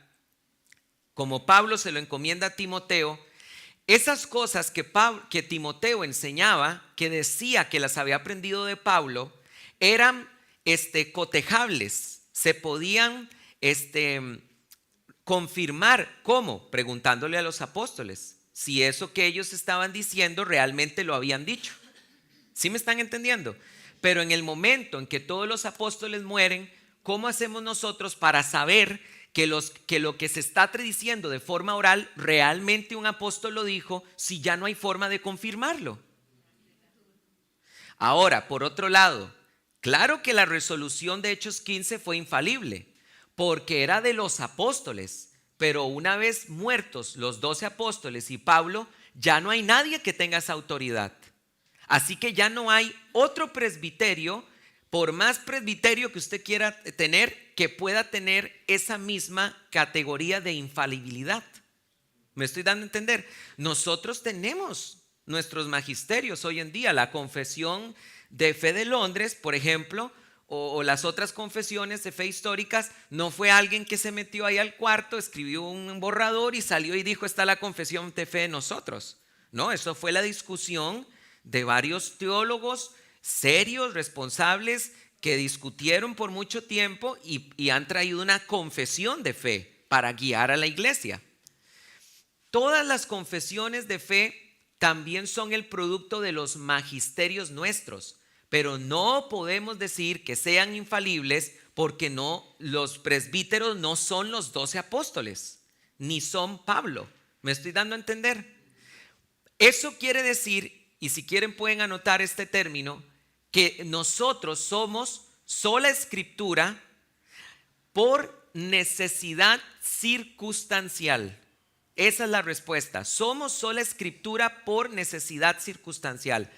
[SPEAKER 2] como Pablo se lo encomienda a Timoteo, esas cosas que Timoteo enseñaba, que decía que las había aprendido de Pablo, eran cotejables, se podían confirmar. ¿Cómo? Preguntándole a los apóstoles si eso que ellos estaban diciendo realmente lo habían dicho. ¿Sí me están entendiendo? Pero en el momento en que todos los apóstoles mueren, ¿cómo hacemos nosotros para saber que lo que se está diciendo de forma oral realmente un apóstol lo dijo, si ya no hay forma de confirmarlo? Ahora, por otro lado, claro que la resolución de Hechos 15 fue infalible, porque era de los apóstoles, pero una vez muertos los 12 apóstoles y Pablo, ya no hay nadie que tenga esa autoridad. Así que ya no hay otro presbiterio, por más presbiterio que usted quiera tener, que pueda tener esa misma categoría de infalibilidad. ¿Me estoy dando a entender? Nosotros tenemos nuestros magisterios hoy en día. La confesión de fe de Londres, por ejemplo, o las otras confesiones de fe históricas, no fue alguien que se metió ahí al cuarto, escribió un borrador y salió y dijo: está la confesión de fe de nosotros. No, eso fue la discusión de varios teólogos serios, responsables, que discutieron por mucho tiempo y han traído una confesión de fe para guiar a la iglesia. Todas las confesiones de fe también son el producto de los magisterios nuestros, pero no podemos decir que sean infalibles, porque los presbíteros no son los 12 apóstoles, ni son Pablo. ¿Me estoy dando a entender? Eso quiere decir, y si quieren pueden anotar este término, que nosotros somos sola escritura por necesidad circunstancial. Esa es la respuesta. Somos sola escritura por necesidad circunstancial.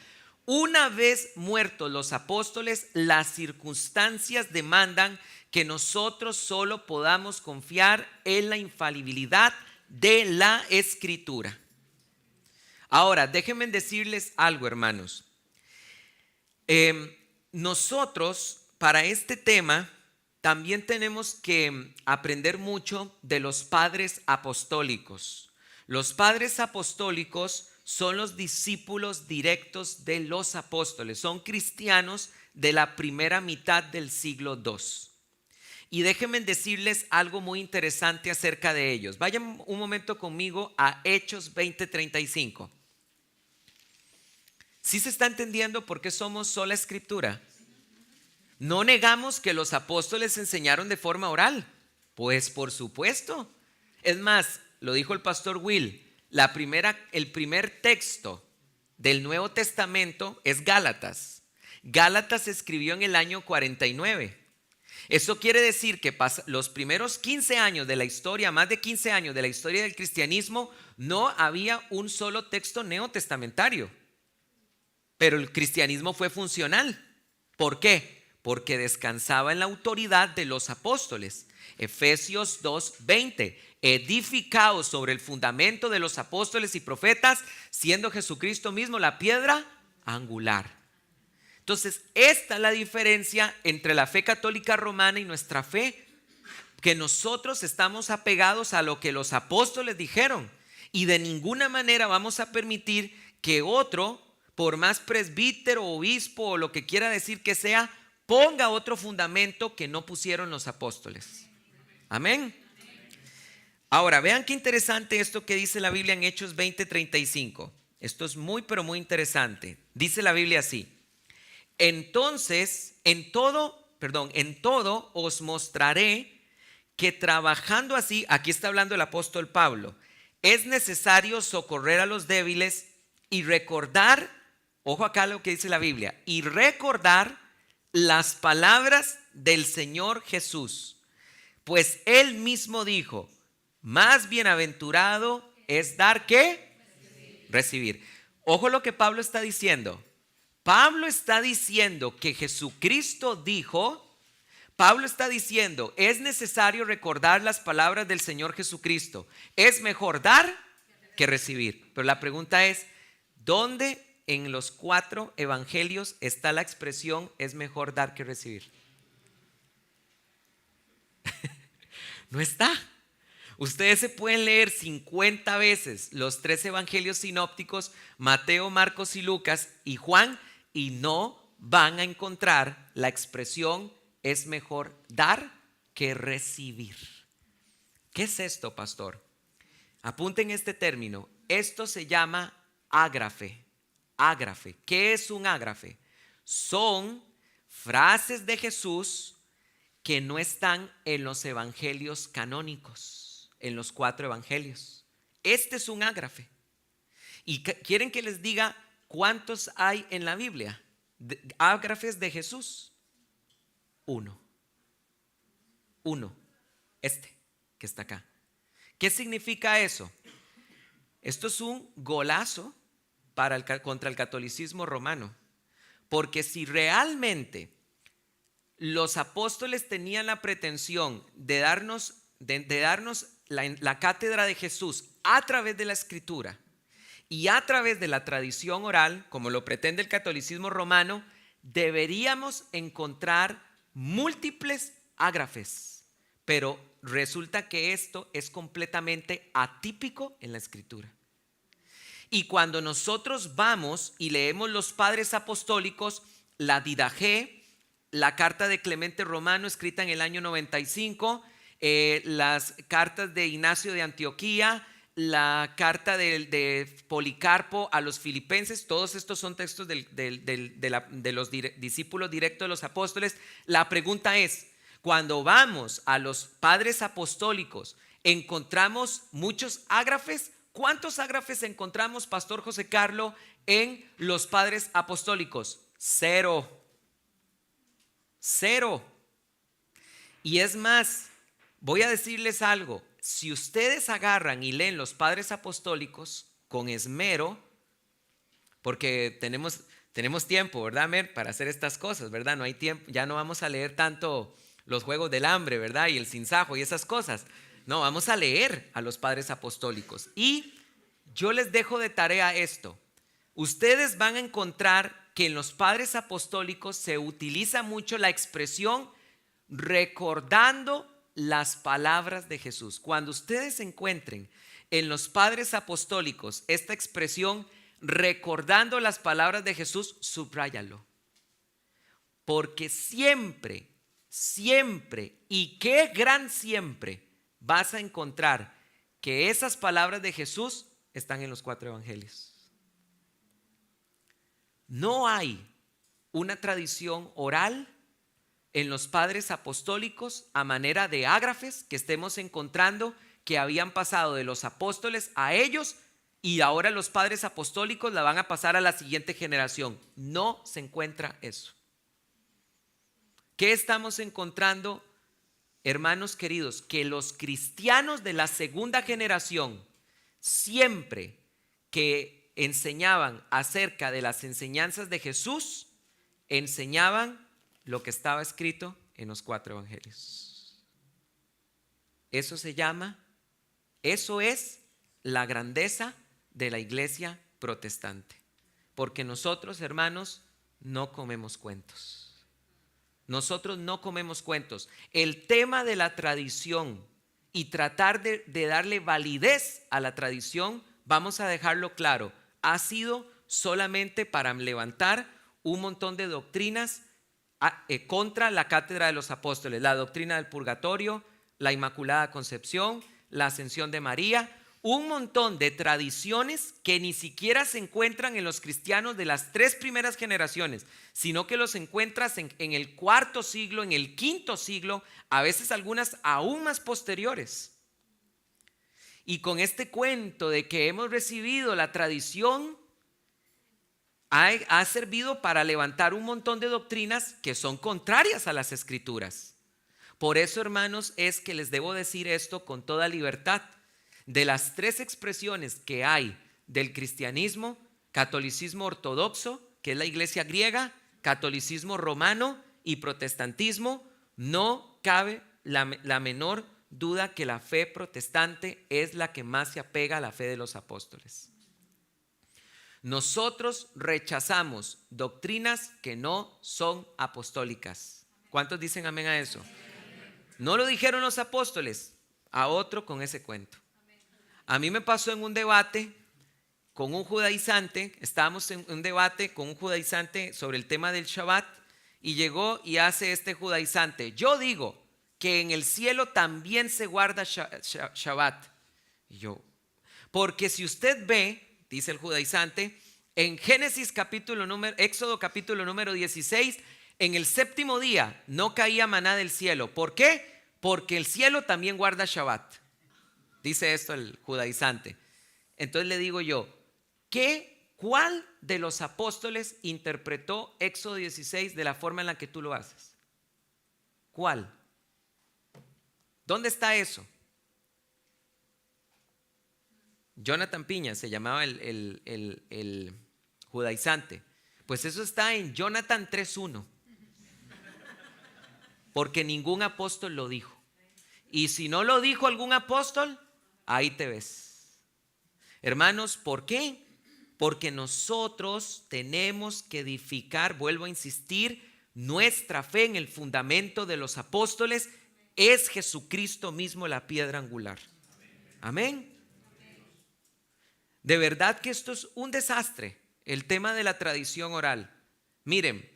[SPEAKER 2] Una vez muertos los apóstoles, las circunstancias demandan que nosotros solo podamos confiar en la infalibilidad de la escritura. Ahora, déjenme decirles algo, hermanos. Nosotros, para este tema, también tenemos que aprender mucho de los padres apostólicos. Los padres apostólicos son los discípulos directos de los apóstoles, son cristianos de la primera mitad del siglo II. Y déjenme decirles algo muy interesante acerca de ellos. Vayan un momento conmigo a Hechos 20:35. ¿Sí se está entendiendo por qué somos sola escritura? No negamos que los apóstoles enseñaron de forma oral. Pues por supuesto. Es más, lo dijo el pastor Will, el primer texto del Nuevo Testamento es Gálatas. Gálatas se escribió en el año 49. Eso quiere decir que los primeros 15 años de la historia, más de 15 años de la historia del cristianismo, no había un solo texto neotestamentario. Pero el cristianismo fue funcional. ¿Por qué? Porque descansaba en la autoridad de los apóstoles. Efesios 2:20, edificados sobre el fundamento de los apóstoles y profetas, siendo Jesucristo mismo la piedra angular. Entonces, esta es la diferencia entre la fe católica romana y nuestra fe, que nosotros estamos apegados a lo que los apóstoles dijeron, y de ninguna manera vamos a permitir que otro, por más presbítero, obispo o lo que quiera decir que sea, ponga otro fundamento que no pusieron los apóstoles. Amén. Ahora, vean qué interesante esto que dice la Biblia en Hechos 20:35. Esto es muy, pero muy interesante. Dice la Biblia así: entonces, en todo os mostraré que trabajando así, aquí está hablando el apóstol Pablo, es necesario socorrer a los débiles y recordar, ojo acá lo que dice la Biblia, y recordar las palabras del Señor Jesús. Pues Él mismo dijo: más bienaventurado es dar que recibir. Ojo lo que Pablo está diciendo. Pablo está diciendo que Jesucristo dijo, Pablo está diciendo, es necesario recordar las palabras del Señor Jesucristo. Es mejor dar que recibir. Pero la pregunta es, ¿dónde en los 4 evangelios está la expresión es mejor dar que recibir? No está. Ustedes se pueden leer 50 veces los 3 evangelios sinópticos, Mateo, Marcos y Lucas y Juan, y no van a encontrar la expresión es mejor dar que recibir. ¿Qué es esto, pastor? Apunten este término. Esto se llama ágrafe. Ágrafe. ¿Qué es un ágrafe? Son frases de Jesús que no están en los evangelios canónicos, en los 4 evangelios. Este es un ágrafe. ¿Y quieren que les diga cuántos hay en la Biblia? Ágrafes de Jesús. 1. Este que está acá. ¿Qué significa eso? Esto es un golazo contra el catolicismo romano. Porque si realmente los apóstoles tenían la pretensión de darnos la cátedra de Jesús a través de la escritura y a través de la tradición oral, como lo pretende el catolicismo romano, deberíamos encontrar múltiples ágrafes, pero resulta que esto es completamente atípico en la Escritura. Y cuando nosotros vamos y leemos los padres apostólicos, la Didaché, la carta de Clemente Romano escrita en el año 95, las cartas de Ignacio de Antioquía, la carta de Policarpo a los filipenses, todos estos son textos de los discípulos directos de los apóstoles. La pregunta es, cuando vamos a los padres apostólicos, ¿encontramos muchos ágrafes? ¿Cuántos ágrafes encontramos, Pastor José Carlos, en los padres apostólicos? 0. Y es más, voy a decirles algo. Si ustedes agarran y leen los padres apostólicos con esmero, porque tenemos tiempo, ¿verdad, Mer? Para hacer estas cosas, ¿verdad? No hay tiempo, ya no vamos a leer tanto los juegos del hambre, ¿verdad? Y el sinsajo y esas cosas. No, vamos a leer a los padres apostólicos. Y yo les dejo de tarea esto. Ustedes van a encontrar que en los padres apostólicos se utiliza mucho la expresión recordando las palabras de Jesús. Cuando ustedes encuentren en los padres apostólicos esta expresión recordando las palabras de Jesús, subráyalo. Porque siempre, y qué gran siempre, vas a encontrar que esas palabras de Jesús están en los 4 evangelios. No hay una tradición oral en los padres apostólicos a manera de ágrafes que estemos encontrando que habían pasado de los apóstoles a ellos y ahora los padres apostólicos la van a pasar a la siguiente generación. No se encuentra eso. ¿Qué estamos encontrando, hermanos queridos? Que los cristianos de la segunda generación, siempre que enseñaban acerca de las enseñanzas de Jesús, enseñaban lo que estaba escrito en los 4 evangelios. Eso es la grandeza de la iglesia protestante. Porque nosotros, hermanos, no comemos cuentos. Nosotros no comemos cuentos. El tema de la tradición y tratar de darle validez a la tradición, vamos a dejarlo claro, ha sido solamente para levantar un montón de doctrinas contra la cátedra de los apóstoles, la doctrina del purgatorio, la Inmaculada Concepción, la Ascensión de María, un montón de tradiciones que ni siquiera se encuentran en los cristianos de las 3 primeras generaciones, sino que los encuentras en el 4º siglo, en el 5º siglo, a veces algunas aún más posteriores. Y con este cuento de que hemos recibido la tradición, ha servido para levantar un montón de doctrinas que son contrarias a las Escrituras. Por eso, hermanos, es que les debo decir esto con toda libertad. De las 3 expresiones que hay del cristianismo, catolicismo ortodoxo, que es la iglesia griega, catolicismo romano y protestantismo, no cabe la menor duda que la fe protestante es la que más se apega a la fe de los apóstoles. Nosotros rechazamos doctrinas que no son apostólicas. ¿Cuántos dicen amén a eso? No lo dijeron los apóstoles, a otro con ese cuento. A mí me pasó en un debate con un judaizante, estábamos en un debate con un judaizante sobre el tema del Shabbat y llegó y hace este judaizante: yo digo que en el cielo también se guarda Shabbat. Y yo, porque si usted ve, dice el judaizante, en Éxodo capítulo número 16, en el 7º día no caía maná del cielo. ¿Por qué? Porque el cielo también guarda Shabbat. Dice esto el judaizante. Entonces le digo yo, ¿cuál de los apóstoles interpretó Éxodo 16 de la forma en la que tú lo haces? ¿Cuál? ¿Dónde está eso? Jonathan Piña se llamaba el judaizante. Pues eso está en Jonathan 3:1. Porque ningún apóstol lo dijo. Y si no lo dijo algún apóstol, ahí te ves. Hermanos, ¿por qué? porque nosotros tenemos que edificar, vuelvo a insistir, nuestra fe en el fundamento de los apóstoles. Es Jesucristo mismo la piedra angular. Amén. De verdad que esto es un desastre, el tema de la tradición oral. Miren,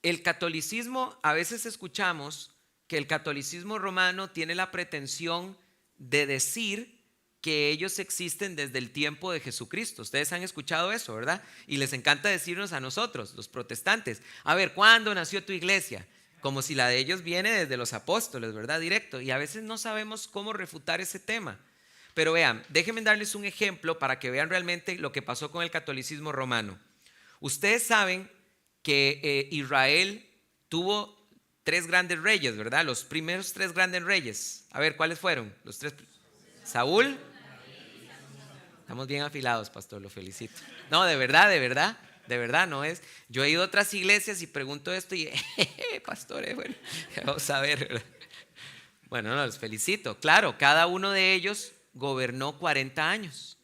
[SPEAKER 2] el catolicismo, a veces escuchamos que el catolicismo romano tiene la pretensión de decir que ellos existen desde el tiempo de Jesucristo. Ustedes han escuchado eso, ¿verdad? Y les encanta decirnos a nosotros, los protestantes, a ver, ¿cuándo nació tu iglesia? Como si la de ellos viene desde los apóstoles, ¿verdad? Directo. Y a veces no sabemos cómo refutar ese tema. Pero vean, déjenme darles un ejemplo para que vean realmente lo que pasó con el catolicismo romano. Ustedes saben que Israel tuvo 3 grandes reyes, ¿verdad? Los primeros 3 grandes reyes. A ver, ¿cuáles fueron? Los 3. Saúl. Estamos bien afilados, pastor, lo felicito. No, de verdad no es. Yo he ido a otras iglesias y pregunto esto y, pastor, bueno, vamos a ver, ¿verdad? Bueno, no, los felicito. Claro, cada uno de ellos gobernó 40 años.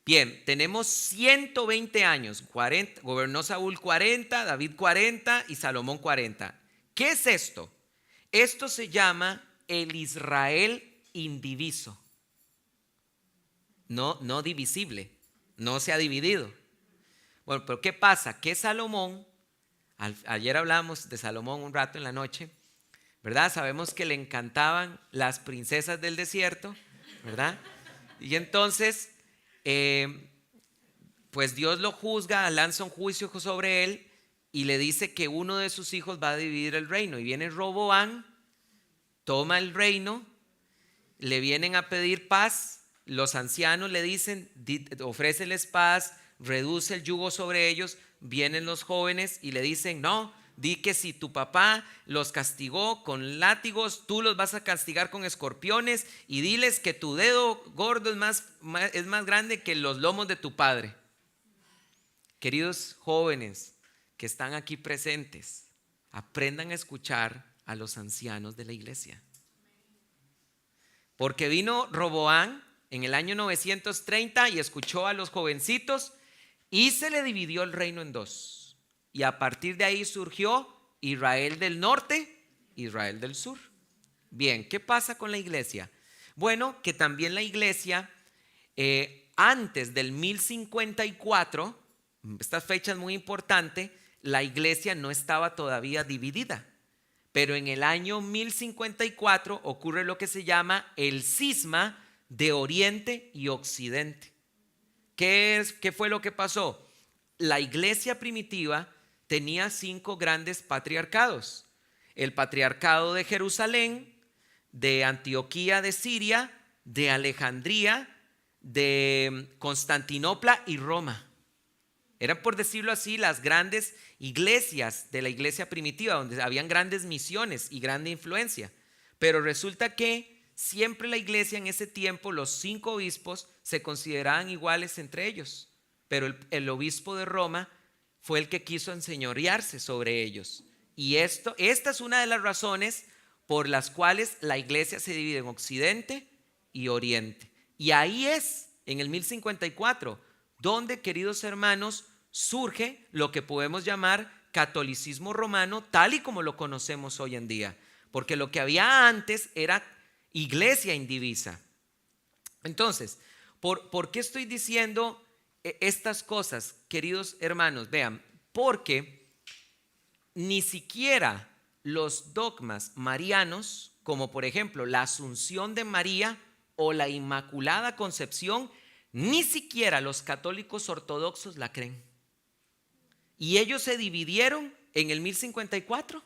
[SPEAKER 2] Bien, tenemos 120 años. 40, gobernó Saúl 40, David 40 y Salomón 40. ¿Qué es esto? Esto se llama el Israel indiviso. No divisible, no se ha dividido. Bueno, pero ¿qué pasa? Que Salomón, ayer hablamos de Salomón un rato en la noche, ¿verdad? Sabemos que le encantaban las princesas del desierto, ¿verdad? Y entonces, pues Dios lo juzga, lanza un juicio sobre él y le dice que uno de sus hijos va a dividir el reino. Y viene Roboam, toma el reino, le vienen a pedir paz. Los ancianos le dicen, ofréceles paz, reduce el yugo sobre ellos. Vienen los jóvenes y le dicen, no, di que si tu papá los castigó con látigos, tú los vas a castigar con escorpiones, y diles que tu dedo gordo es más grande que los lomos de tu padre. Queridos jóvenes que están aquí presentes, aprendan a escuchar a los ancianos de la iglesia. Porque vino Roboam en el año 930 y escuchó a los jovencitos y se le dividió el reino en 2. Y a partir de ahí surgió Israel del norte, Israel del sur. Bien, ¿qué pasa con la iglesia? Bueno, que también la iglesia antes del 1054, esta fecha es muy importante, la iglesia no estaba todavía dividida. Pero en el año 1054 ocurre lo que se llama el cisma de Oriente y Occidente. ¿Qué fue lo que pasó? La iglesia primitiva tenía 5 grandes patriarcados: el patriarcado de Jerusalén, de Antioquía de Siria, de Alejandría, de Constantinopla y Roma. Eran, por decirlo así, las grandes iglesias de la iglesia primitiva, donde habían grandes misiones y grande influencia. Pero resulta que siempre la iglesia en ese tiempo, los 5 obispos se consideraban iguales entre ellos, pero el obispo de Roma fue el que quiso enseñorearse sobre ellos. Y esta es una de las razones por las cuales la iglesia se divide en Occidente y Oriente. Y ahí es, en el 1054, donde, queridos hermanos, surge lo que podemos llamar catolicismo romano, tal y como lo conocemos hoy en día. Porque lo que había antes era iglesia indivisa. Entonces, ¿por qué estoy diciendo estas cosas, queridos hermanos? Vean, porque ni siquiera los dogmas marianos, como por ejemplo la Asunción de María o la Inmaculada Concepción, ni siquiera los católicos ortodoxos la creen. Y ellos se dividieron en el 1054.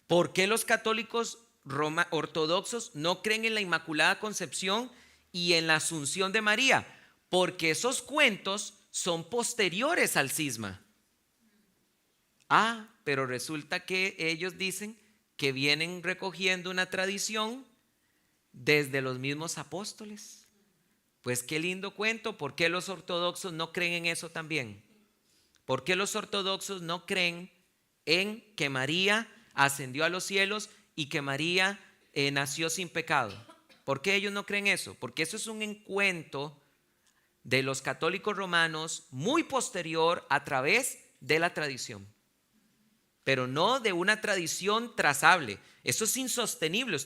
[SPEAKER 2] ¿Por qué los católicos ortodoxos no creen en la Inmaculada Concepción y en la Asunción de María? Porque esos cuentos son posteriores al cisma. Pero resulta que ellos dicen que vienen recogiendo una tradición desde los mismos apóstoles. Pues qué lindo cuento. ¿Por qué los ortodoxos no creen en eso también? ¿Por qué los ortodoxos no creen en que María ascendió a los cielos y que María nació sin pecado? ¿Por qué ellos no creen eso? Porque eso es un cuento de los católicos romanos muy posterior a través de la tradición, pero no de una tradición trazable. Eso es insostenible.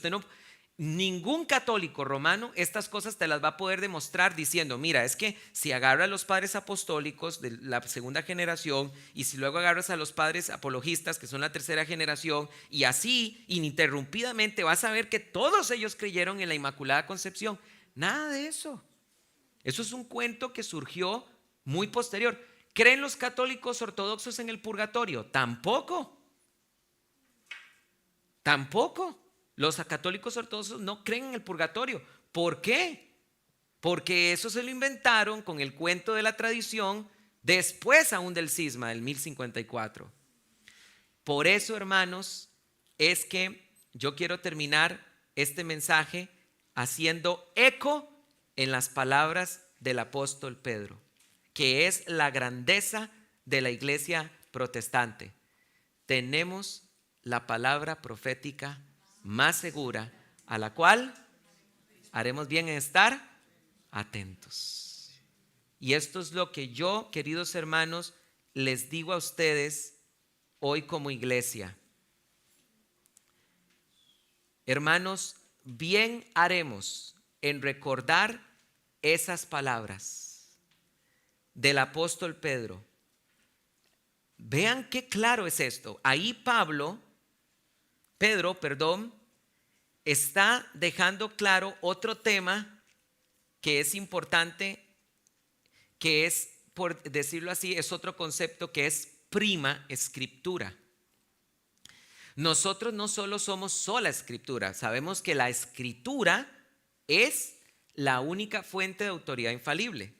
[SPEAKER 2] Ningún católico romano estas cosas te las va a poder demostrar diciendo, mira, es que si agarras a los padres apostólicos de la segunda generación y si luego agarras a los padres apologistas que son la tercera generación y así ininterrumpidamente vas a ver que todos ellos creyeron en la Inmaculada Concepción. Nada de eso. Eso es un cuento que surgió muy posterior. ¿Creen los católicos ortodoxos en el purgatorio? Tampoco. Los católicos ortodoxos no creen en el purgatorio. ¿Por qué? Porque eso se lo inventaron con el cuento de la tradición después aún del cisma del 1054. Por eso, hermanos, es que yo quiero terminar este mensaje haciendo eco en las palabras del apóstol Pedro, que es la grandeza de la iglesia protestante. Tenemos la palabra profética más segura, a la cual haremos bien en estar atentos. Y esto es lo que yo, queridos hermanos, les digo a ustedes hoy como iglesia. Hermanos, bien haremos en recordar esas palabras del apóstol Pedro. Vean qué claro es esto. Ahí Pedro, está dejando claro otro tema que es importante, que es, por decirlo así, es otro concepto que es prima escritura. Nosotros no solo somos sola escritura, sabemos que la escritura es la única fuente de autoridad infalible,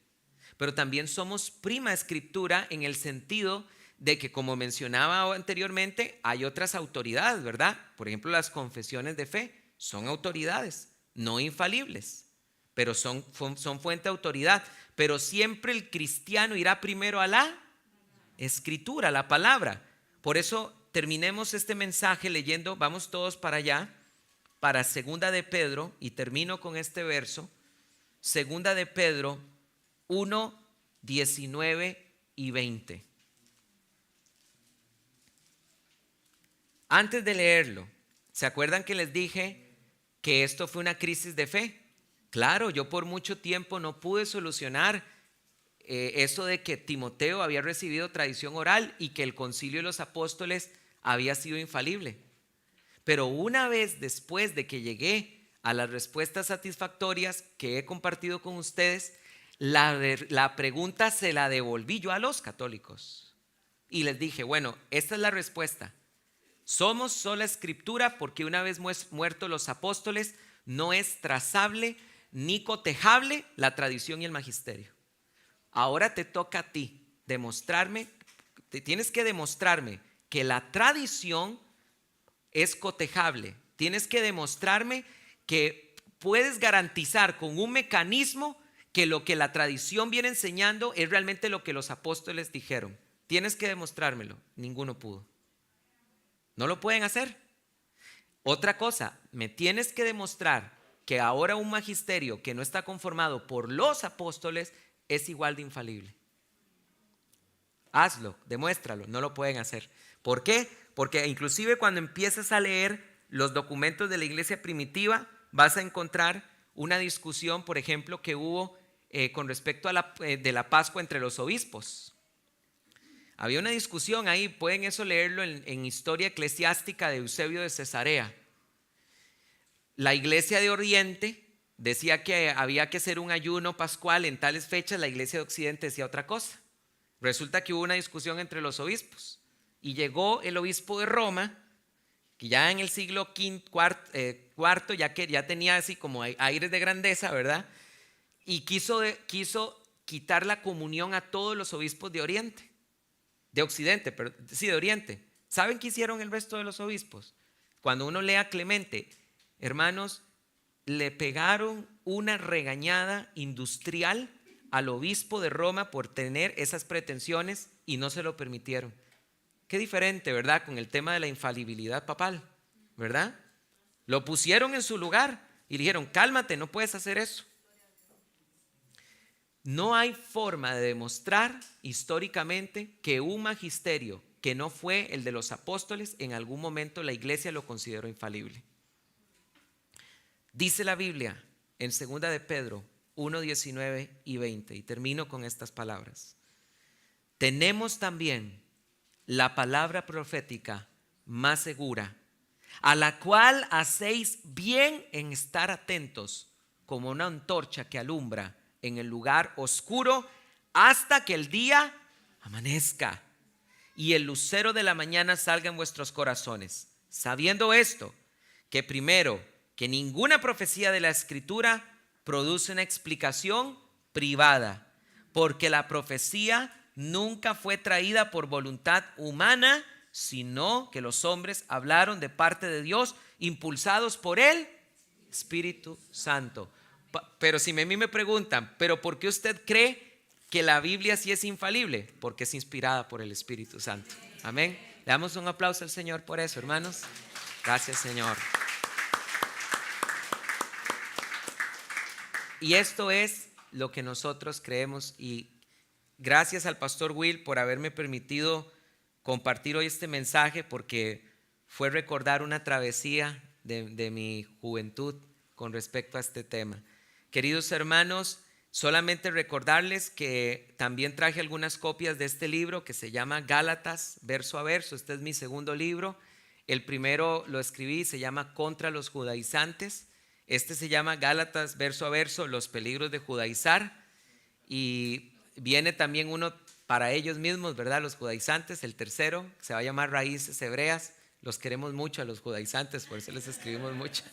[SPEAKER 2] pero también somos prima escritura en el sentido de que, como mencionaba anteriormente, hay otras autoridades, ¿verdad? Por ejemplo, las confesiones de fe son autoridades, no infalibles, pero son fuente de autoridad. Pero siempre el cristiano irá primero a la escritura, a la palabra. Por eso terminemos este mensaje leyendo, vamos todos para allá, para Segunda de Pedro, y termino con este verso, Segunda de Pedro 1, 19 y 20. Antes de leerlo, ¿se acuerdan que les dije que esto fue una crisis de fe? Claro, yo por mucho tiempo no pude solucionar eso de que Timoteo había recibido tradición oral y que el concilio de los apóstoles había sido infalible. Pero una vez después de que llegué a las respuestas satisfactorias que he compartido con ustedes, la pregunta se la devolví yo a los católicos y les dije, bueno, esta es la respuesta. Somos sola escritura porque una vez muertos los apóstoles no es trazable ni cotejable la tradición y el magisterio. Ahora te toca a ti tienes que demostrarme que la tradición es cotejable. Tienes que demostrarme que puedes garantizar con un mecanismo que lo que la tradición viene enseñando es realmente lo que los apóstoles dijeron. Tienes que demostrármelo. Ninguno pudo. No lo pueden hacer. Otra cosa, me tienes que demostrar que ahora un magisterio que no está conformado por los apóstoles es igual de infalible. Hazlo, demuéstralo. No lo pueden hacer. ¿Por qué? Porque inclusive cuando empiezas a leer los documentos de la iglesia primitiva, vas a encontrar una discusión, por ejemplo, que hubo con respecto a de la Pascua entre los obispos. Había una discusión ahí, pueden eso leerlo en Historia Eclesiástica de Eusebio de Cesarea. La iglesia de Oriente decía que había que hacer un ayuno pascual en tales fechas, la iglesia de Occidente decía otra cosa. Resulta que hubo una discusión entre los obispos y llegó el obispo de Roma, que ya en el siglo IV ya tenía así como aires de grandeza, ¿verdad? Y quiso quitar la comunión a todos los obispos de Oriente. De Occidente, pero sí, de Oriente. ¿Saben qué hicieron el resto de los obispos? Cuando uno lee a Clemente, hermanos, le pegaron una regañada industrial al obispo de Roma por tener esas pretensiones y no se lo permitieron. Qué diferente, ¿verdad? Con el tema de la infalibilidad papal, ¿verdad? Lo pusieron en su lugar y le dijeron, cálmate, no puedes hacer eso. No hay forma de demostrar históricamente que un magisterio que no fue el de los apóstoles, en algún momento la iglesia lo consideró infalible. Dice la Biblia en 2 de Pedro 1, 19 y 20, y termino con estas palabras. Tenemos también la palabra profética más segura, a la cual hacéis bien en estar atentos, como una antorcha que alumbra en el lugar oscuro hasta que el día amanezca y el lucero de la mañana salga en vuestros corazones, sabiendo esto, que primero, que ninguna profecía de la Escritura produce una explicación privada, porque la profecía nunca fue traída por voluntad humana, sino que los hombres hablaron de parte de Dios, impulsados por el Espíritu Santo. Pero si a mí me preguntan, ¿pero por qué usted cree que la Biblia sí es infalible? Porque es inspirada por el Espíritu Santo. Amén. Le damos un aplauso al Señor por eso, hermanos. Gracias, Señor. Y esto es lo que nosotros creemos, y gracias al pastor Will por haberme permitido compartir hoy este mensaje, porque fue recordar una travesía de mi juventud con respecto a este tema. Queridos hermanos, solamente recordarles que también traje algunas copias de este libro que se llama Gálatas, verso a verso. Este es mi segundo libro. El primero lo escribí, se llama Contra los judaizantes. Este se llama Gálatas, verso a verso, los peligros de judaizar. Y viene también uno para ellos mismos, ¿verdad? Los judaizantes, el tercero, se va a llamar Raíces Hebreas. Los queremos mucho a los judaizantes, por eso les escribimos mucho.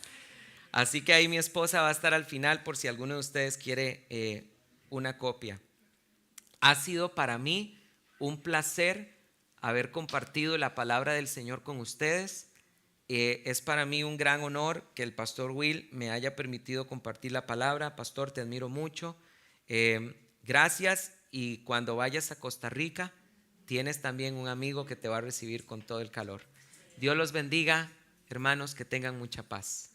[SPEAKER 2] Así que ahí mi esposa va a estar al final por si alguno de ustedes quiere una copia. Ha sido para mí un placer haber compartido la palabra del Señor con ustedes. Es para mí un gran honor que el pastor Will me haya permitido compartir la palabra. Pastor, te admiro mucho. Gracias, y cuando vayas a Costa Rica tienes también un amigo que te va a recibir con todo el calor. Dios los bendiga, hermanos, que tengan mucha paz.